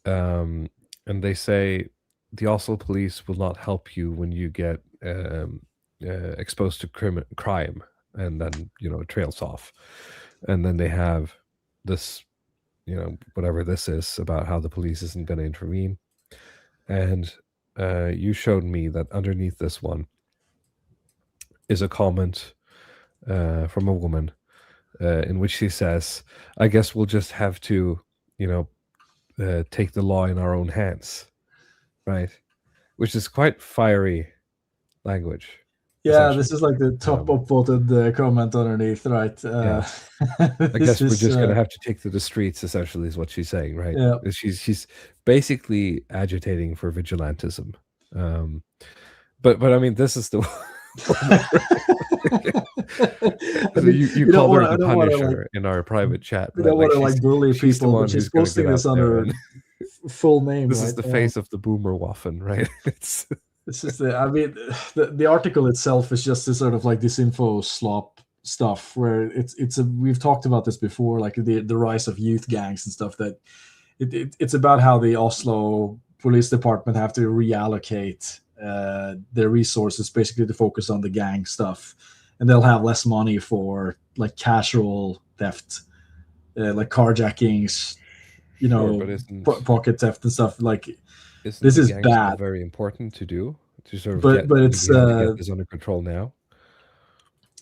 And they say the Oslo police will not help you when you get exposed to crime, and then it trails off. And then they have this, whatever this is, about how the police isn't going to intervene. And you showed me that underneath this one is a comment from a woman in which she says, "I guess we'll just have to, take the law in our own hands," right? Which is quite fiery language. Yeah, this is like the top upvoted comment underneath, right? Yeah. I guess we're just going to have to take to the streets, essentially, is what she's saying, right? Yeah. She's basically agitating for vigilantism. But I mean, this is the you called her the Punisher in our private chat. We don't want to like bully people, but she's posting this under full name. This is the face of the boomer waffen, right? This is the article itself is just this sort of like disinfo slop stuff where we've talked about this before, like the rise of youth gangs and stuff. That it's about how the Oslo police department have to reallocate their resources basically to focus on the gang stuff, and they'll have less money for like casual theft, like carjackings, pocket theft and stuff. Like this is bad. Very important to do to sort of but it's get this under control now.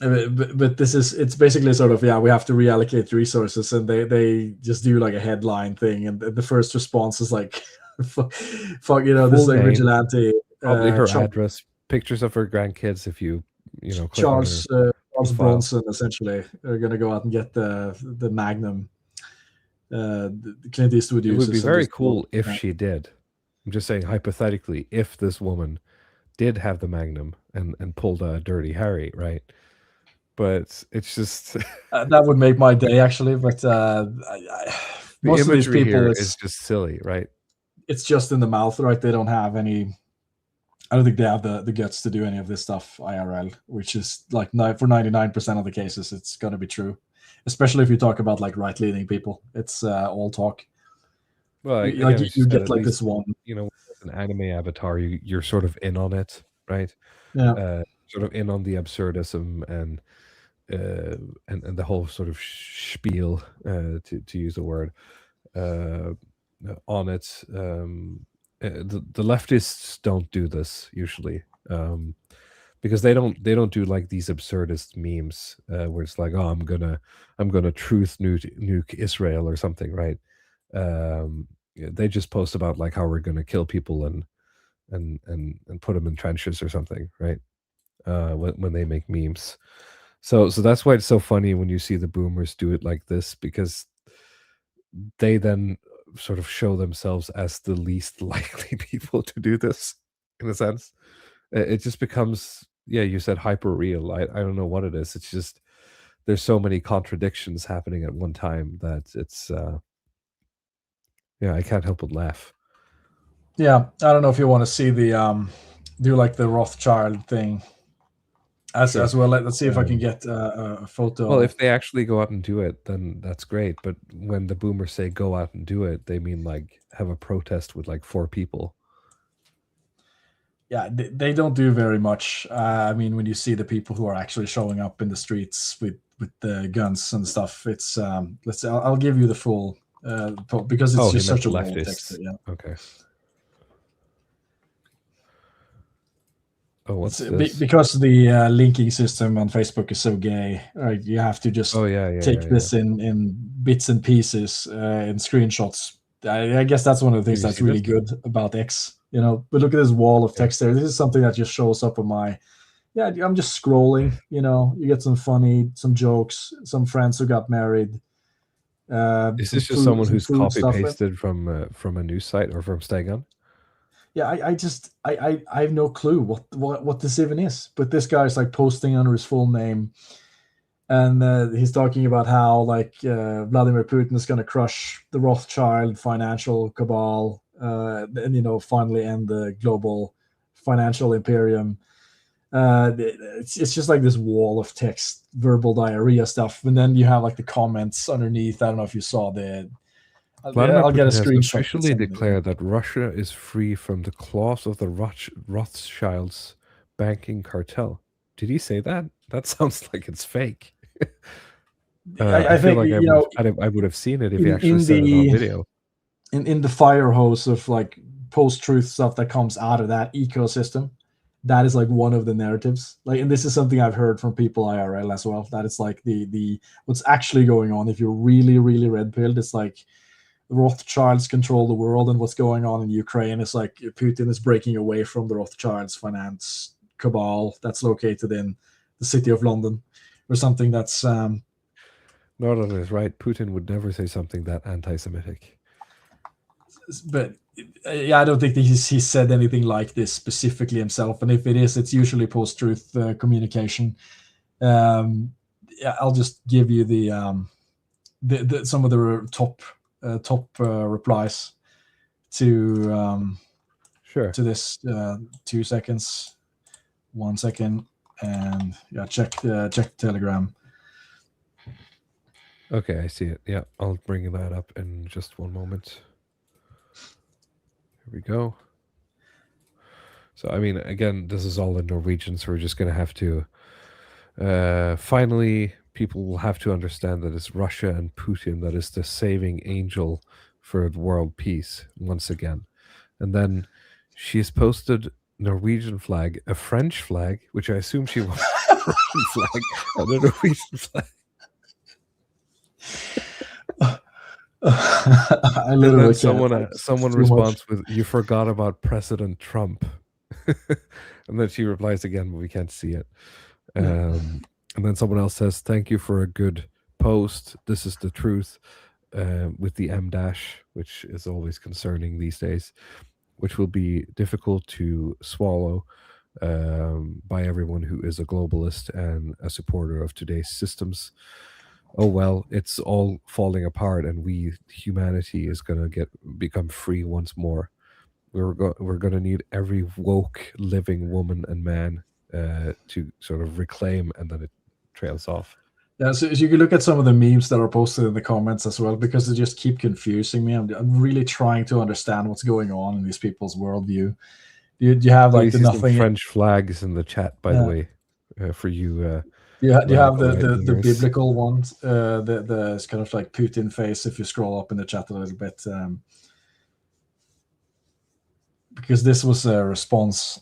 But it's basically sort of we have to reallocate resources, and they just do like a headline thing, and the first response is like fuck, this is like vigilante Probably her Charles, address, pictures of her grandkids. If you click Charles, on her Charles profile. Bronson essentially are going to go out and get the Magnum. The Clint Eastwood It uses. would be and very just cool if she did. I'm just saying hypothetically, if this woman did have the Magnum and pulled a Dirty Harry, right? But it's just that would make my day actually. But the most of these imagery people, here is just silly, right? it's just in the mouth, right? They don't have any. I don't think they have the guts to do any of this stuff IRL, which is like for 99% of the cases, it's going to be true. Especially if you talk about like right-leaning people, it's all talk. Well, You, again, like as you said, get at like least, this one. With an anime avatar, you're sort of in on it, right? Yeah. Sort of in on the absurdism and the whole sort of spiel, to use a word, on it. The leftists don't do this usually, because they don't do like these absurdist memes, where it's like, oh, I'm gonna truth nuke Israel or something, right? They just post about like how we're gonna kill people and put them in trenches or something, right? When they make memes. So that's why it's so funny when you see the boomers do it like this, because they then sort of show themselves as the least likely people to do this, in a sense. It just becomes, yeah, you said hyper real. I don't know what it is. It's just there's so many contradictions happening at one time that it's I can't help but laugh. Yeah, I don't know if you want to see the do like the Rothschild thing as well. Let's see if I can get a photo. Well, if they actually go out and do it, then that's great. But when the boomers say go out and do it, they mean like have a protest with like 4 people. Yeah, they don't do very much. I mean, when you see the people who are actually showing up in the streets with the guns and stuff, it's I'll give you the full because it's just such a wall text. Yeah. Okay. Oh, what's this? Because the linking system on Facebook is so gay, right? You have to just take this in bits and pieces in screenshots. I guess that's one of the things that's really good about X. But look at this wall of text there. This is something that just shows up on my. Yeah, I'm just scrolling. You get some funny, some jokes, some friends who got married. Is this just someone who's copy pasted from a news site or from Stagon? Yeah, I have no clue what this even is. But this guy's like posting under his full name, and he's talking about how like Vladimir Putin is going to crush the Rothschild financial cabal, and finally end the global financial imperium. It's just like this wall of text, verbal diarrhea stuff, and then you have like the comments underneath. I don't know if you saw the. Vladimir I'll get a Putin screenshot. has officially declared that Russia is free from the claws of the Rothschilds banking cartel. Did he say that? That sounds like it's fake. I feel like I would have seen it if he actually said it on video. In the fire hose of like post-truth stuff that comes out of that ecosystem, that is like one of the narratives. Like, and this is something I've heard from people IRL as well. That it's like the what's actually going on. If you're really, really red-pilled, it's like Rothschilds control the world, and what's going on in Ukraine is like Putin is breaking away from the Rothschilds finance cabal that's located in the city of London, or something that's. Northern is right. Putin would never say something that anti-Semitic. But I don't think he said anything like this specifically himself. And if it is, it's usually post-truth communication. I'll just give you the some of the top replies to to this 2 seconds, 1 second, and check Telegram. Okay, I see it. Yeah, I'll bring that up in just one moment. Here we go. So, I mean, again, this is all in Norwegian, so we're just going to have to... finally, people will have to understand that it's Russia and Putin that is the saving angel for world peace, once again. And then she's posted Norwegian flag, a French flag, which I assume she wants a Russian flag, and a Norwegian flag. I literally someone responds with, "You forgot about President Trump." And then she replies again, but we can't see it. And then someone else says, "Thank you for a good post. This is the truth," with the M dash, which is always concerning these days, which will be difficult to swallow by everyone who is a globalist and a supporter of today's systems. Oh well, it's all falling apart, and humanity is going to become free once more. We're going to need every woke living woman and man to sort of reclaim, and then it trails off. Yeah, so you can look at some of the memes that are posted in the comments as well, because they just keep confusing me. I'm really trying to understand what's going on in these people's worldview. Do you have like the nothing French flags in the chat, by the way, for you? Do you have the biblical ones? The kind of like Putin face if you scroll up in the chat a little bit, because this was a response.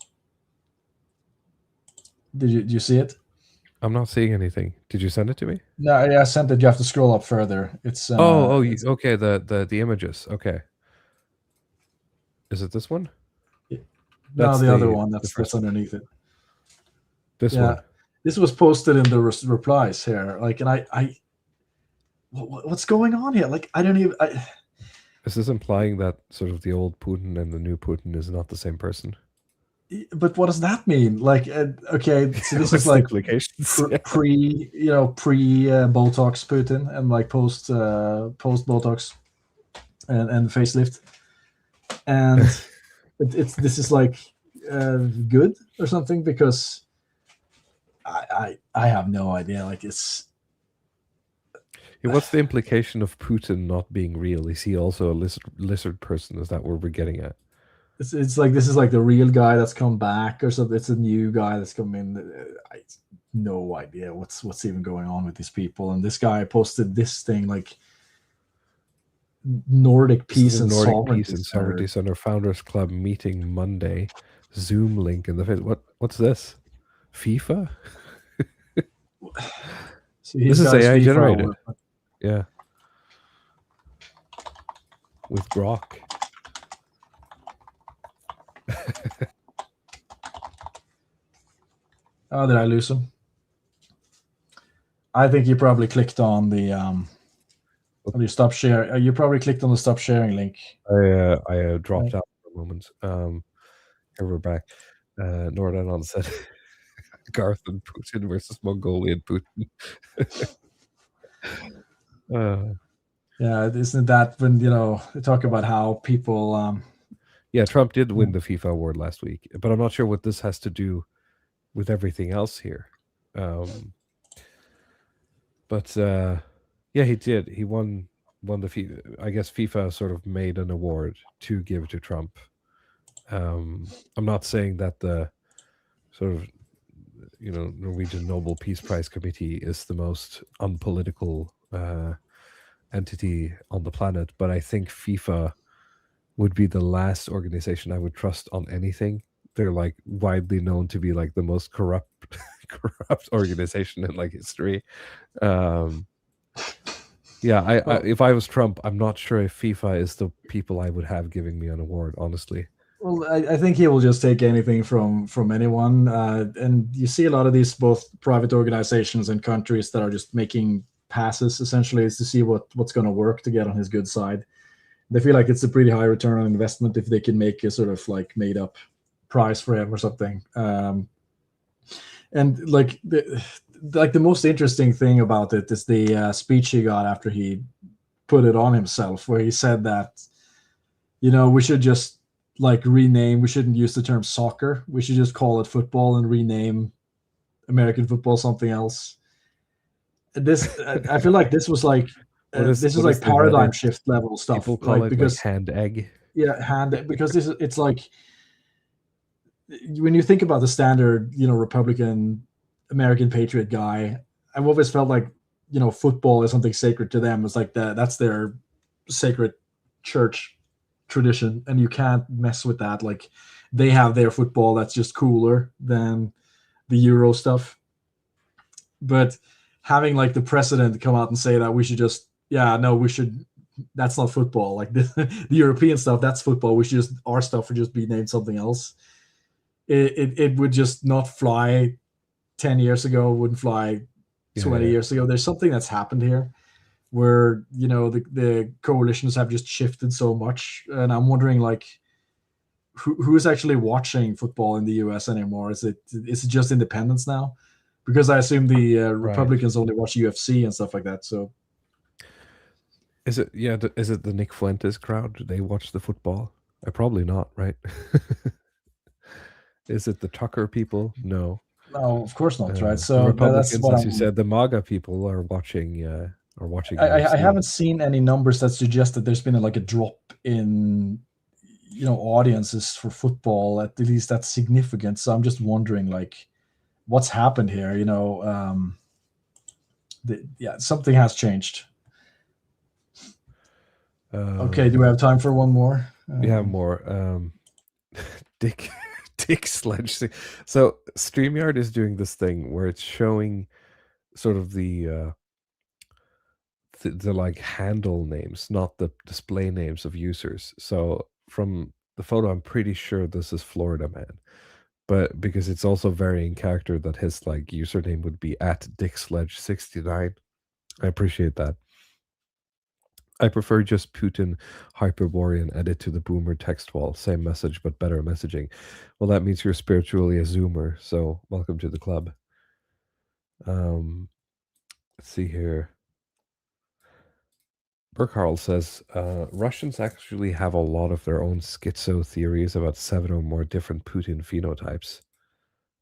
Did you see it? I'm not seeing anything. Did you send it to me? No, I sent it. You have to scroll up further. It's okay. The images. Okay. Is it this one? No, the other one. That's underneath it. This one. This was posted in the replies here. Like, and what's going on here? Like, I don't even. Is this implying that sort of the old Putin and the new Putin is not the same person? But what does that mean? Like, okay, so this is like pre Botox Putin and like post Botox and facelift, and this is like good or something, because I have no idea. Like, it's. What's the implication of Putin not being real? Is he also a lizard person? Is that what we're getting at? It's like this is like the real guy that's come back, or something. It's a new guy that's come in. I no idea what's even going on with these people. And this guy posted this thing like Nordic Peace and Sovereignty Center Founders Club meeting Monday. Zoom link in the face. What's this? FIFA? This is AI generated. Yeah. With Grok. Oh, did I lose him? I think you probably clicked on the you stop share. You probably clicked on the stop sharing link. I dropped out for a moment. Here we're back. Nordanon said Garth and Putin versus Mongolian Putin. Yeah, isn't that when they talk about how people yeah, Trump did win the FIFA award last week, but I'm not sure what this has to do with everything else here. But yeah, he did. He won the FIFA. I guess FIFA sort of made an award to give to Trump. I'm not saying that the sort of Norwegian Nobel Peace Prize Committee is the most unpolitical entity on the planet, but I think FIFA would be the last organization I would trust on anything. They're like widely known to be like the most corrupt organization in like history. If I was Trump, I'm not sure if FIFA is the people I would have giving me an award, honestly. Well, I think he will just take anything from anyone, and you see a lot of these both private organizations and countries that are just making passes. Essentially, is to see what's going to work to get on his good side. They feel like it's a pretty high return on investment if they can make a sort of like made up prize for him or something. And like the most interesting thing about it is the speech he got after he put it on himself, where he said that we should just like rename. We shouldn't use the term soccer. We should just call it football and rename American football something else. I feel like this was like. This is like paradigm shift level stuff. People call it because like hand egg. Yeah, hand egg, because it's like when you think about the standard, Republican American patriot guy, I've always felt like football is something sacred to them. It's like that's their sacred church tradition, and you can't mess with that. Like they have their football that's just cooler than the Euro stuff. But having like the president come out and say that we should just that's not football. Like the European stuff, that's football. We should our stuff would just be named something else. it would just not fly 10 years ago, wouldn't fly 20 years ago. There's something that's happened here where, the coalitions have just shifted so much. And I'm wondering, like, who's actually watching football in the US anymore? Is it just independents now? Because I assume the Republicans only watch UFC and stuff like that. So is it the Nick Fuentes crowd? Do they watch the football? Probably not, right? Is it the Tucker people? No. No, of course not, right? The So Republicans, that's what as you said, the MAGA people are watching. I haven't seen any numbers that suggest that there's been a drop in audiences for football. At least that's significant. So I'm just wondering, like, what's happened here? Something has changed. Okay, do we have time for one more? We have more. Dick Sledge. So StreamYard is doing this thing where it's showing sort of the like handle names, not the display names of users. So from the photo, I'm pretty sure this is Florida Man, but because it's also varying character, that his like username would be @DickSledge69. I appreciate that. I prefer just Putin Hyperborean edit to the boomer text wall. Same message, but better messaging. Well, that means you're spiritually a zoomer, so welcome to the club. Let's see here. Burkharl says, Russians actually have a lot of their own schizo theories about 7 or more different Putin phenotypes.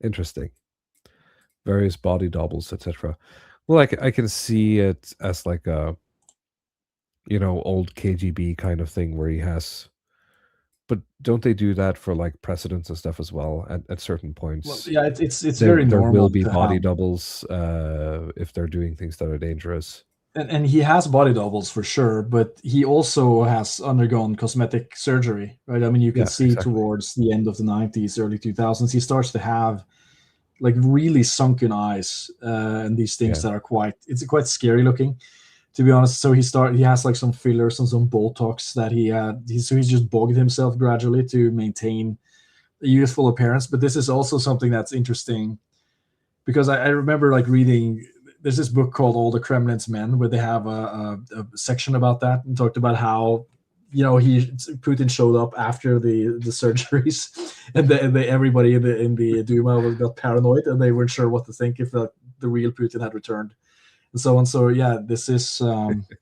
Interesting. Various body doubles, etc. Well, I can see it as like a old KGB kind of thing where he has, but don't they do that for like presidents and stuff as well at certain points? Well, yeah, it's very normal. There will be body doubles if they're doing things that are dangerous. And he has body doubles for sure, but he also has undergone cosmetic surgery, right? I mean, you can see towards the end of the 90s, early 2000s, he starts to have like really sunken eyes and these things that are quite scary looking, to be honest. So he has like some fillers and some Botox that he's just bogged himself gradually to maintain a youthful appearance. But this is also something that's interesting because I remember like reading, there's this book called All the Kremlin's Men where they have a section about that and talked about how Putin showed up after the surgeries, and everybody in the Duma got paranoid and they weren't sure what to think if the real Putin had returned, and so on. So yeah, this is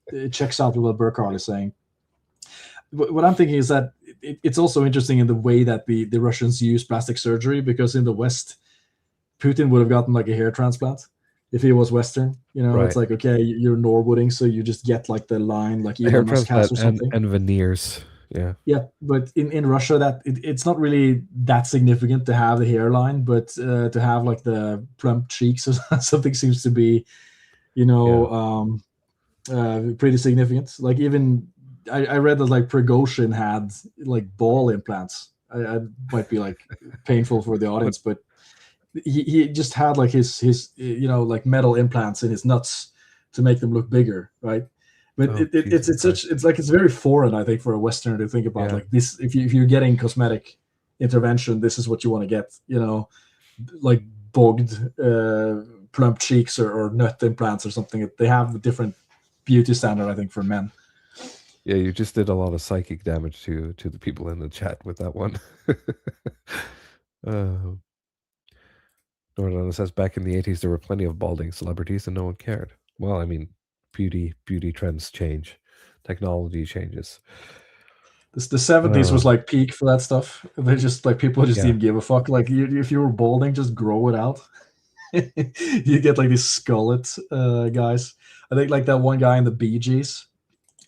it checks out with what Burkhardt is saying. What I'm thinking is that it's also interesting in the way that the Russians use plastic surgery, because in the West, Putin would have gotten like a hair transplant if he was Western. Right. It's like, okay, you're Norwooding, so you just get like the line like Elon Musk has or something. And veneers. Yeah, but in Russia, that it's not really that significant to have the hairline, but to have like the plump cheeks or something seems to be, pretty significant. Like even I read that like Prigozhin had like ball implants. I might be like painful for the audience, but he just had like his like metal implants in his nuts to make them look bigger, right? But it's very foreign, I think, for a Westerner to think about like this. If you're getting cosmetic intervention, this is what you want to get, like bogged plump cheeks or nut implants or something. They have a different beauty standard, I think, for men. Yeah, you just did a lot of psychic damage to the people in the chat with that one. Norlana says, back in the 80s, there were plenty of balding celebrities and no one cared. Well, I mean, beauty trends change. Technology changes. The 70s was like peak for that stuff. They just like people just didn't give a fuck. Like if you were balding, just grow it out. You get like these skullet guys. I think like that one guy in the Bee Gees,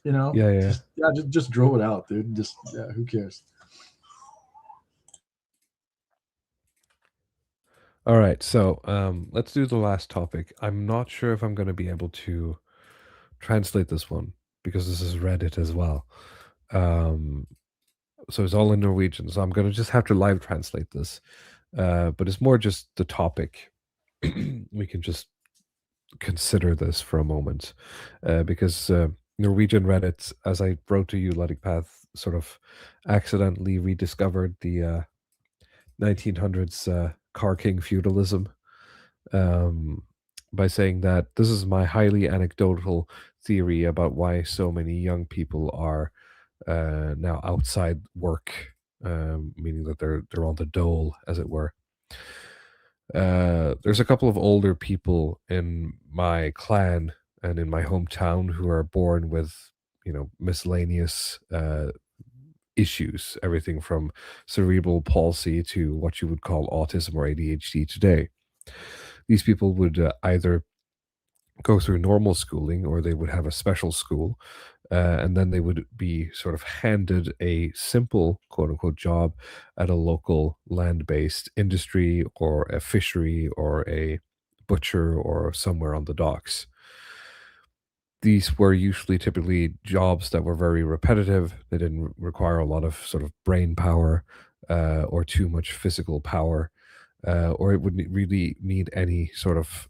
just grow it out, dude. Just who cares? All right, so let's do the last topic. I'm not sure if I'm going to be able to translate this one because this is Reddit as well. So it's all in Norwegian, so I'm going to just have to live translate this. But it's more just the topic. We can just consider this for a moment because Norwegian Reddit, as I wrote to you, Ludwig Path, sort of accidentally rediscovered the 1900s car king feudalism, by saying that this is my highly anecdotal theory about why so many young people are now outside work, meaning that they're on the dole, as it were. There's a couple of older people in my clan and in my hometown who are born with, miscellaneous issues, everything from cerebral palsy to what you would call autism or ADHD today. These people would either go through normal schooling or they would have a special school, and then they would be sort of handed a simple quote unquote job at a local land based industry or a fishery or a butcher or somewhere on the docks. These were usually typically jobs that were very repetitive. They didn't require a lot of sort of brain power or too much physical power, or it wouldn't really need any sort of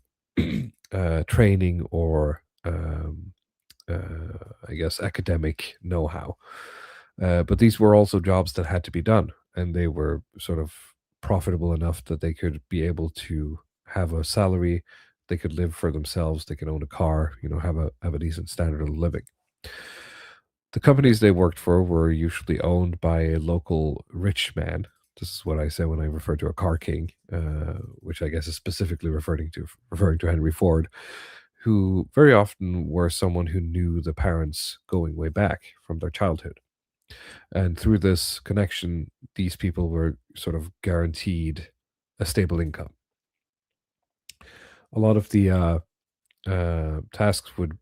training or, I guess, academic know how. But these were also jobs that had to be done, and they were sort of profitable enough that they could be able to have a salary, they could live for themselves, they could own a car, have a decent standard of living. The companies they worked for were usually owned by a local rich man. This is what I say when I refer to a car king, which I guess is specifically referring to Henry Ford, who very often were someone who knew the parents going way back from their childhood. And through this connection, these people were sort of guaranteed a stable income. A lot of the tasks would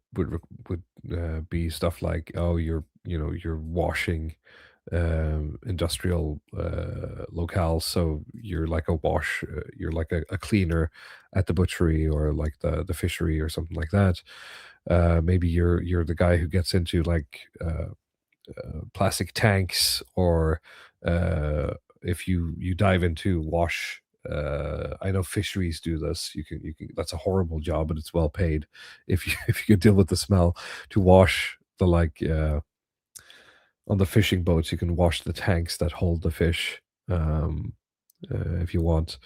be stuff like, oh, you're washing industrial locales, so you're like you're like a cleaner at the butchery or like the fishery or something like that. Maybe you're the guy who gets into like plastic tanks, or if you dive into wash. I know fisheries do this. You can. That's a horrible job, but it's well paid. If you if you can deal with the smell, to wash the on the fishing boats, you can wash the tanks that hold the fish. If you want,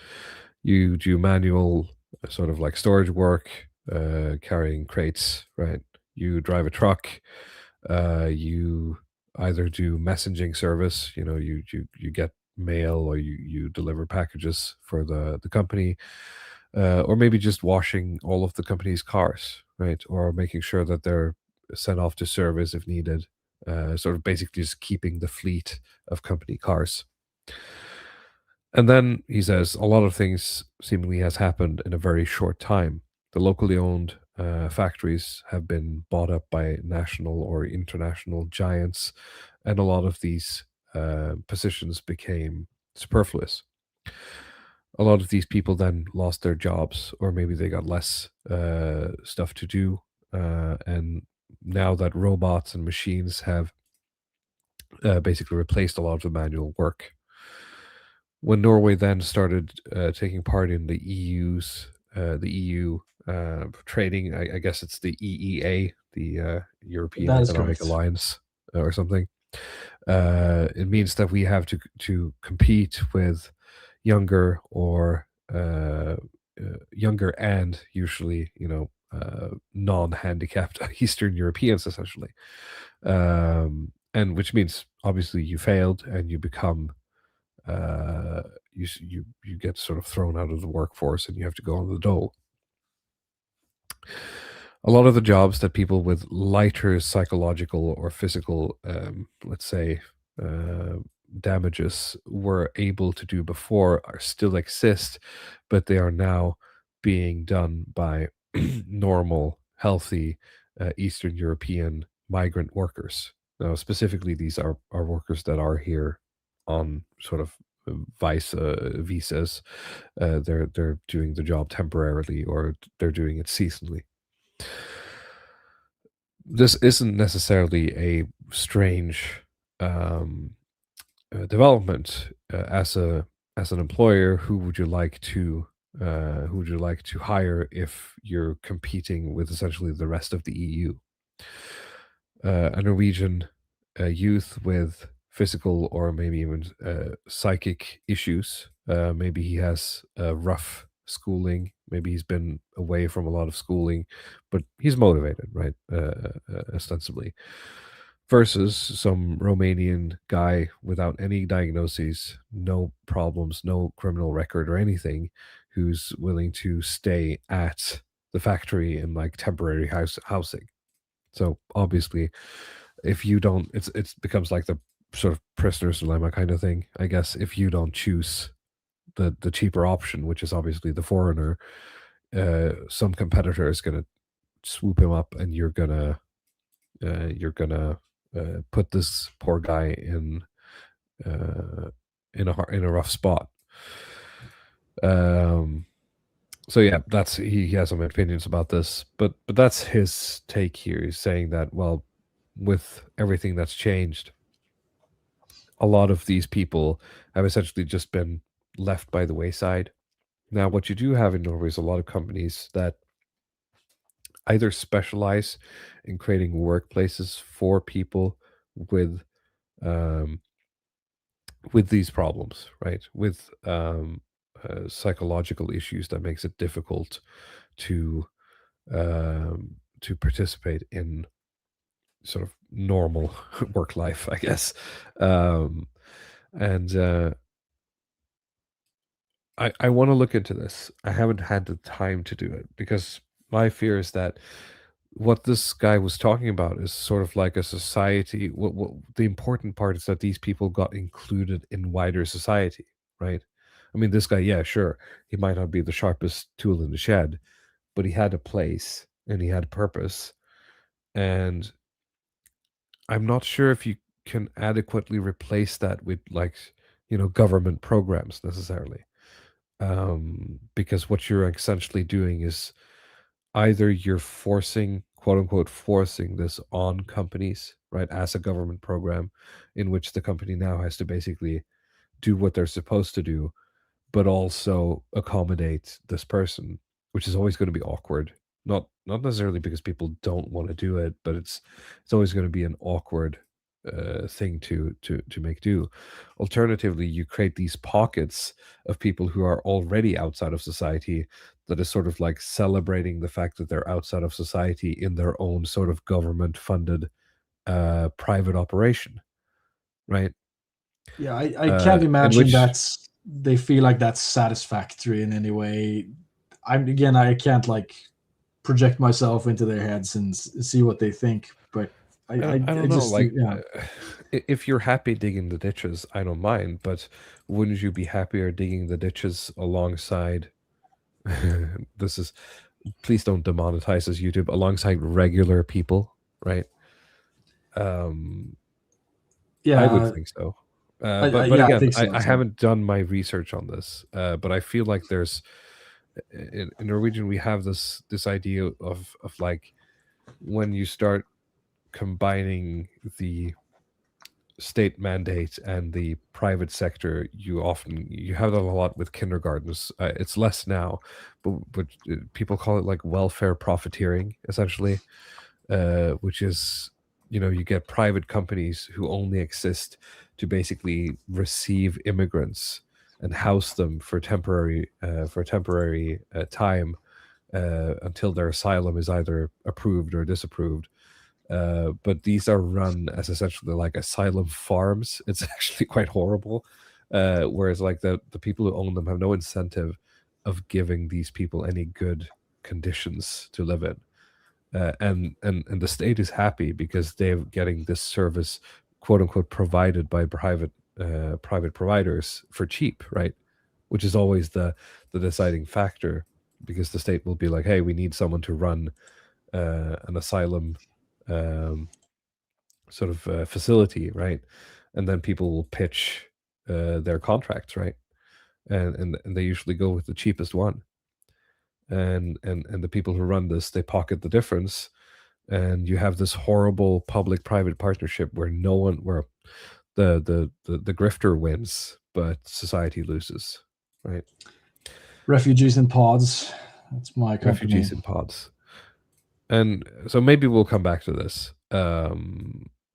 you do manual sort of like storage work, carrying crates. Right. You drive a truck. You either do messaging service. You get mail, or you deliver packages for the company, or maybe just washing all of the company's cars, right, or making sure that they're sent off to service if needed, sort of basically just keeping the fleet of company cars. And then he says a lot of things seemingly has happened in a very short time. The locally owned factories have been bought up by national or international giants, and a lot of these positions became superfluous. A lot of these people then lost their jobs, or maybe they got less stuff to do. And now that robots and machines have basically replaced a lot of the manual work. When Norway then started taking part in the EU trading, I guess it's the EEA, the European Economic Alliance, or something. It means that we have to compete with younger or younger and usually non-handicapped Eastern Europeans, essentially, and which means obviously you failed and you become you get sort of thrown out of the workforce and you have to go on the dole. A lot of the jobs that people with lighter psychological or physical, let's say, damages were able to do before are still exist, but they are now being done by normal, healthy Eastern European migrant workers. Now, specifically, these are workers that are here on sort of visas. They're doing the job temporarily, or they're doing it seasonally. This isn't necessarily a strange development. As an employer, who would you like to hire if you're competing with essentially the rest of the EU? A Norwegian youth with physical or maybe even psychic issues Maybe he has a rough schooling. Maybe he's been away from a lot of schooling, but he's motivated, right? Ostensibly. Versus some Romanian guy without any diagnoses, no problems, no criminal record or anything, who's willing to stay at the factory in like temporary housing. So obviously, if you don't, it becomes like the sort of prisoner's dilemma kind of thing, I guess. If you don't choose the cheaper option, which is obviously the foreigner, some competitor is going to swoop him up, and you're gonna put this poor guy in a rough spot. So yeah, that's he has some opinions about this, but that's his take here. He's saying that, well, with everything that's changed, a lot of these people have essentially just been left by the wayside. Now, what you do have in Norway is a lot of companies that either specialize in creating workplaces for people with these problems, right? With psychological issues that makes it difficult to participate in sort of normal work life, I guess. And I want to look into this. I haven't had the time to do it because my fear is that what this guy was talking about is sort of like a society. What the important part is that these people got included in wider society, right? I mean, this guy, yeah, sure, he might not be the sharpest tool in the shed, but he had a place and he had a purpose. And I'm not sure if you can adequately replace that with like, government programs necessarily. Because what you're essentially doing is either you're forcing, quote unquote, forcing this on companies, right, as a government program in which the company now has to basically do what they're supposed to do, but also accommodate this person, which is always going to be awkward. Not necessarily because people don't want to do it, but it's always going to be an awkward thing to make do. Alternatively, you create these pockets of people who are already outside of society that is sort of like celebrating the fact that they're outside of society in their own sort of government funded private operation, right? Yeah, I can't imagine which, they feel like that's satisfactory in any way. I can't like project myself into their heads and see what they think, but I don't know, like, if you're happy digging the ditches, I don't mind, but wouldn't you be happier digging the ditches alongside this is, please don't demonetize this, YouTube, alongside regular people, right? Yeah, I would think so. But yeah, again, I think so, I haven't done my research on this, but I feel like there's in Norwegian we have this idea of like when you start combining the state mandate and the private sector, you have that a lot with kindergartens. It's less now, but people call it like welfare profiteering, essentially, which is, you get private companies who only exist to basically receive immigrants and house them for temporary time until their asylum is either approved or disapproved. But these are run as essentially like asylum farms. It's actually quite horrible. Whereas like the people who own them have no incentive of giving these people any good conditions to live in. And the state is happy because they're getting this service, quote unquote, provided by private providers for cheap, right? Which is always the deciding factor, because the state will be like, hey, we need someone to run an asylum sort of facility, right? And then people will pitch their contracts, right? And they usually go with the cheapest one. And the people who run this, they pocket the difference, and you have this horrible public-private partnership where the grifter wins, but society loses, right? Refugees in Pods. That's my company. Refugees in Pods. And so maybe we'll come back to this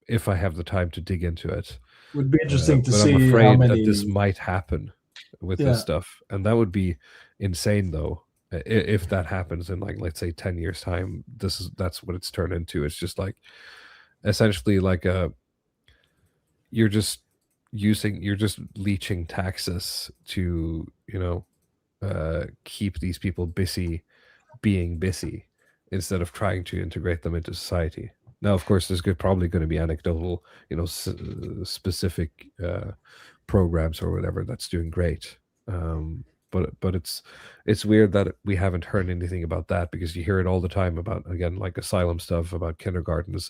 if I have the time to dig into it. Would be interesting to see I'm afraid how many that this might happen. with this stuff, and that would be insane though. If that happens in, like, let's say 10 years time, that's what it's turned into. It's just like essentially like you're just leeching taxes to, keep these people busy being busy instead of trying to integrate them into society. Now, of course, there's probably going to be anecdotal, specific programs or whatever that's doing great. But it's weird that we haven't heard anything about that, because you hear it all the time about, again, like asylum stuff, about kindergartens.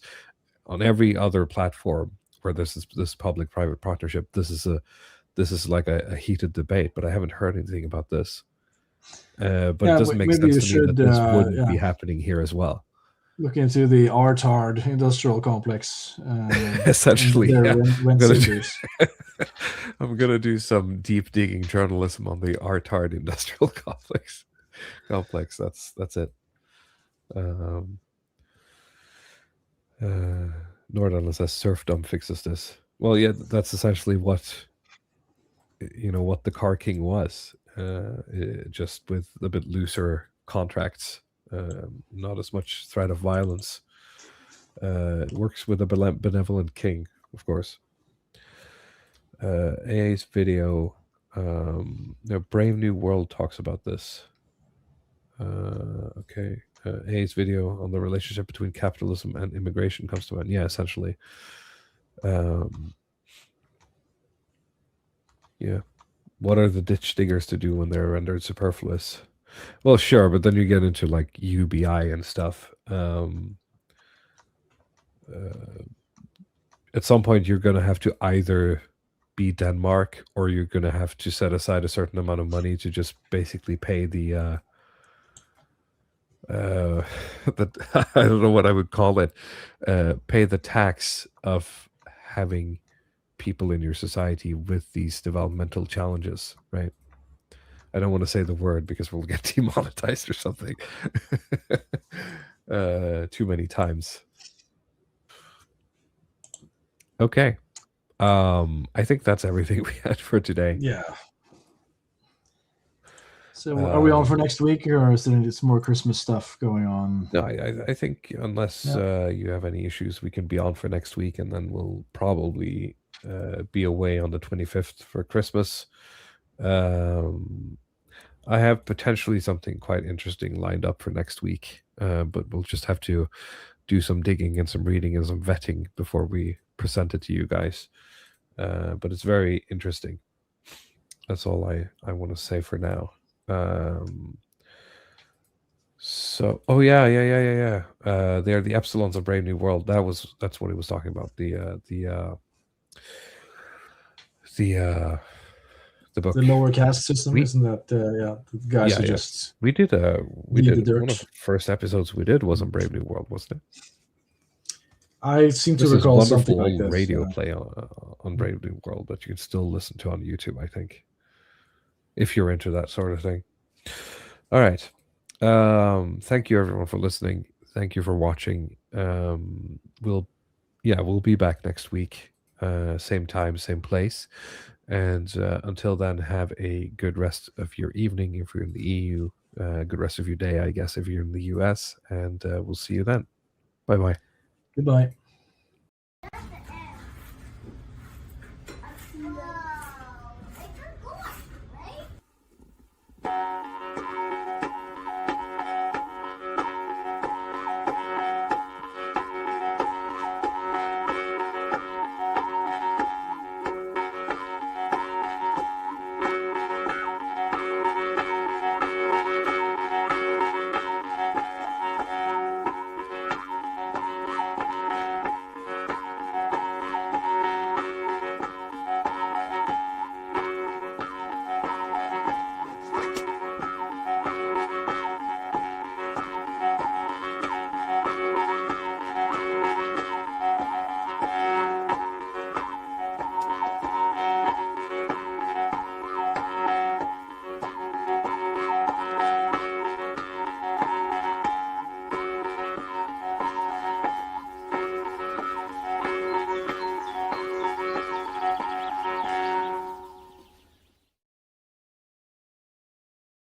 On every other platform where there's this public-private partnership, this is like a heated debate, but I haven't heard anything about this. But it doesn't make sense to me that this wouldn't be happening here as well. Look into the RTARD industrial complex. Essentially, yeah. I'm gonna do some deep digging journalism on the RTARD industrial complex. That's it. Nordan says serfdom fixes this. Well, yeah, that's essentially what the Car King was, just with a bit looser contracts. Not as much threat of violence. It works with a benevolent king, of course. AA's video, Brave New World talks about this. Okay. AA's video on the relationship between capitalism and immigration comes to mind. Yeah, essentially. Yeah. What are the ditch diggers to do when they're rendered superfluous? Well, sure, but then you get into like UBI and stuff. At some point, you're going to have to either be Denmark, or you're going to have to set aside a certain amount of money to just basically pay the I don't know what I would call it, pay the tax of having people in your society with these developmental challenges, right? I don't want to say the word because we'll get demonetized or something too many times. Okay. I think that's everything we had for today. Yeah. So are we on for next week, or is there some more Christmas stuff going on? No, I think unless you have any issues, we can be on for next week, and then we'll probably be away on the 25th for Christmas. I have potentially something quite interesting lined up for next week, but we'll just have to do some digging and some reading and some vetting before we present it to you guys. But it's very interesting. That's all I want to say for now. So, oh yeah. They're the Epsilons of Brave New World. That's what he was talking about. The book. The lower caste system, isn't that? The guys who just we did one of the first episodes we did was on Brave New World, wasn't it? I seem to recall something like this. Radio play on Brave New World that you can still listen to on YouTube, I think, if you're into that sort of thing. All right. Thank you everyone for listening. Thank you for watching. We'll be back next week, same time, same place. And until then, have a good rest of your evening if you're in the EU. Good rest of your day, I guess, if you're in the US. And we'll see you then. Bye-bye. Goodbye.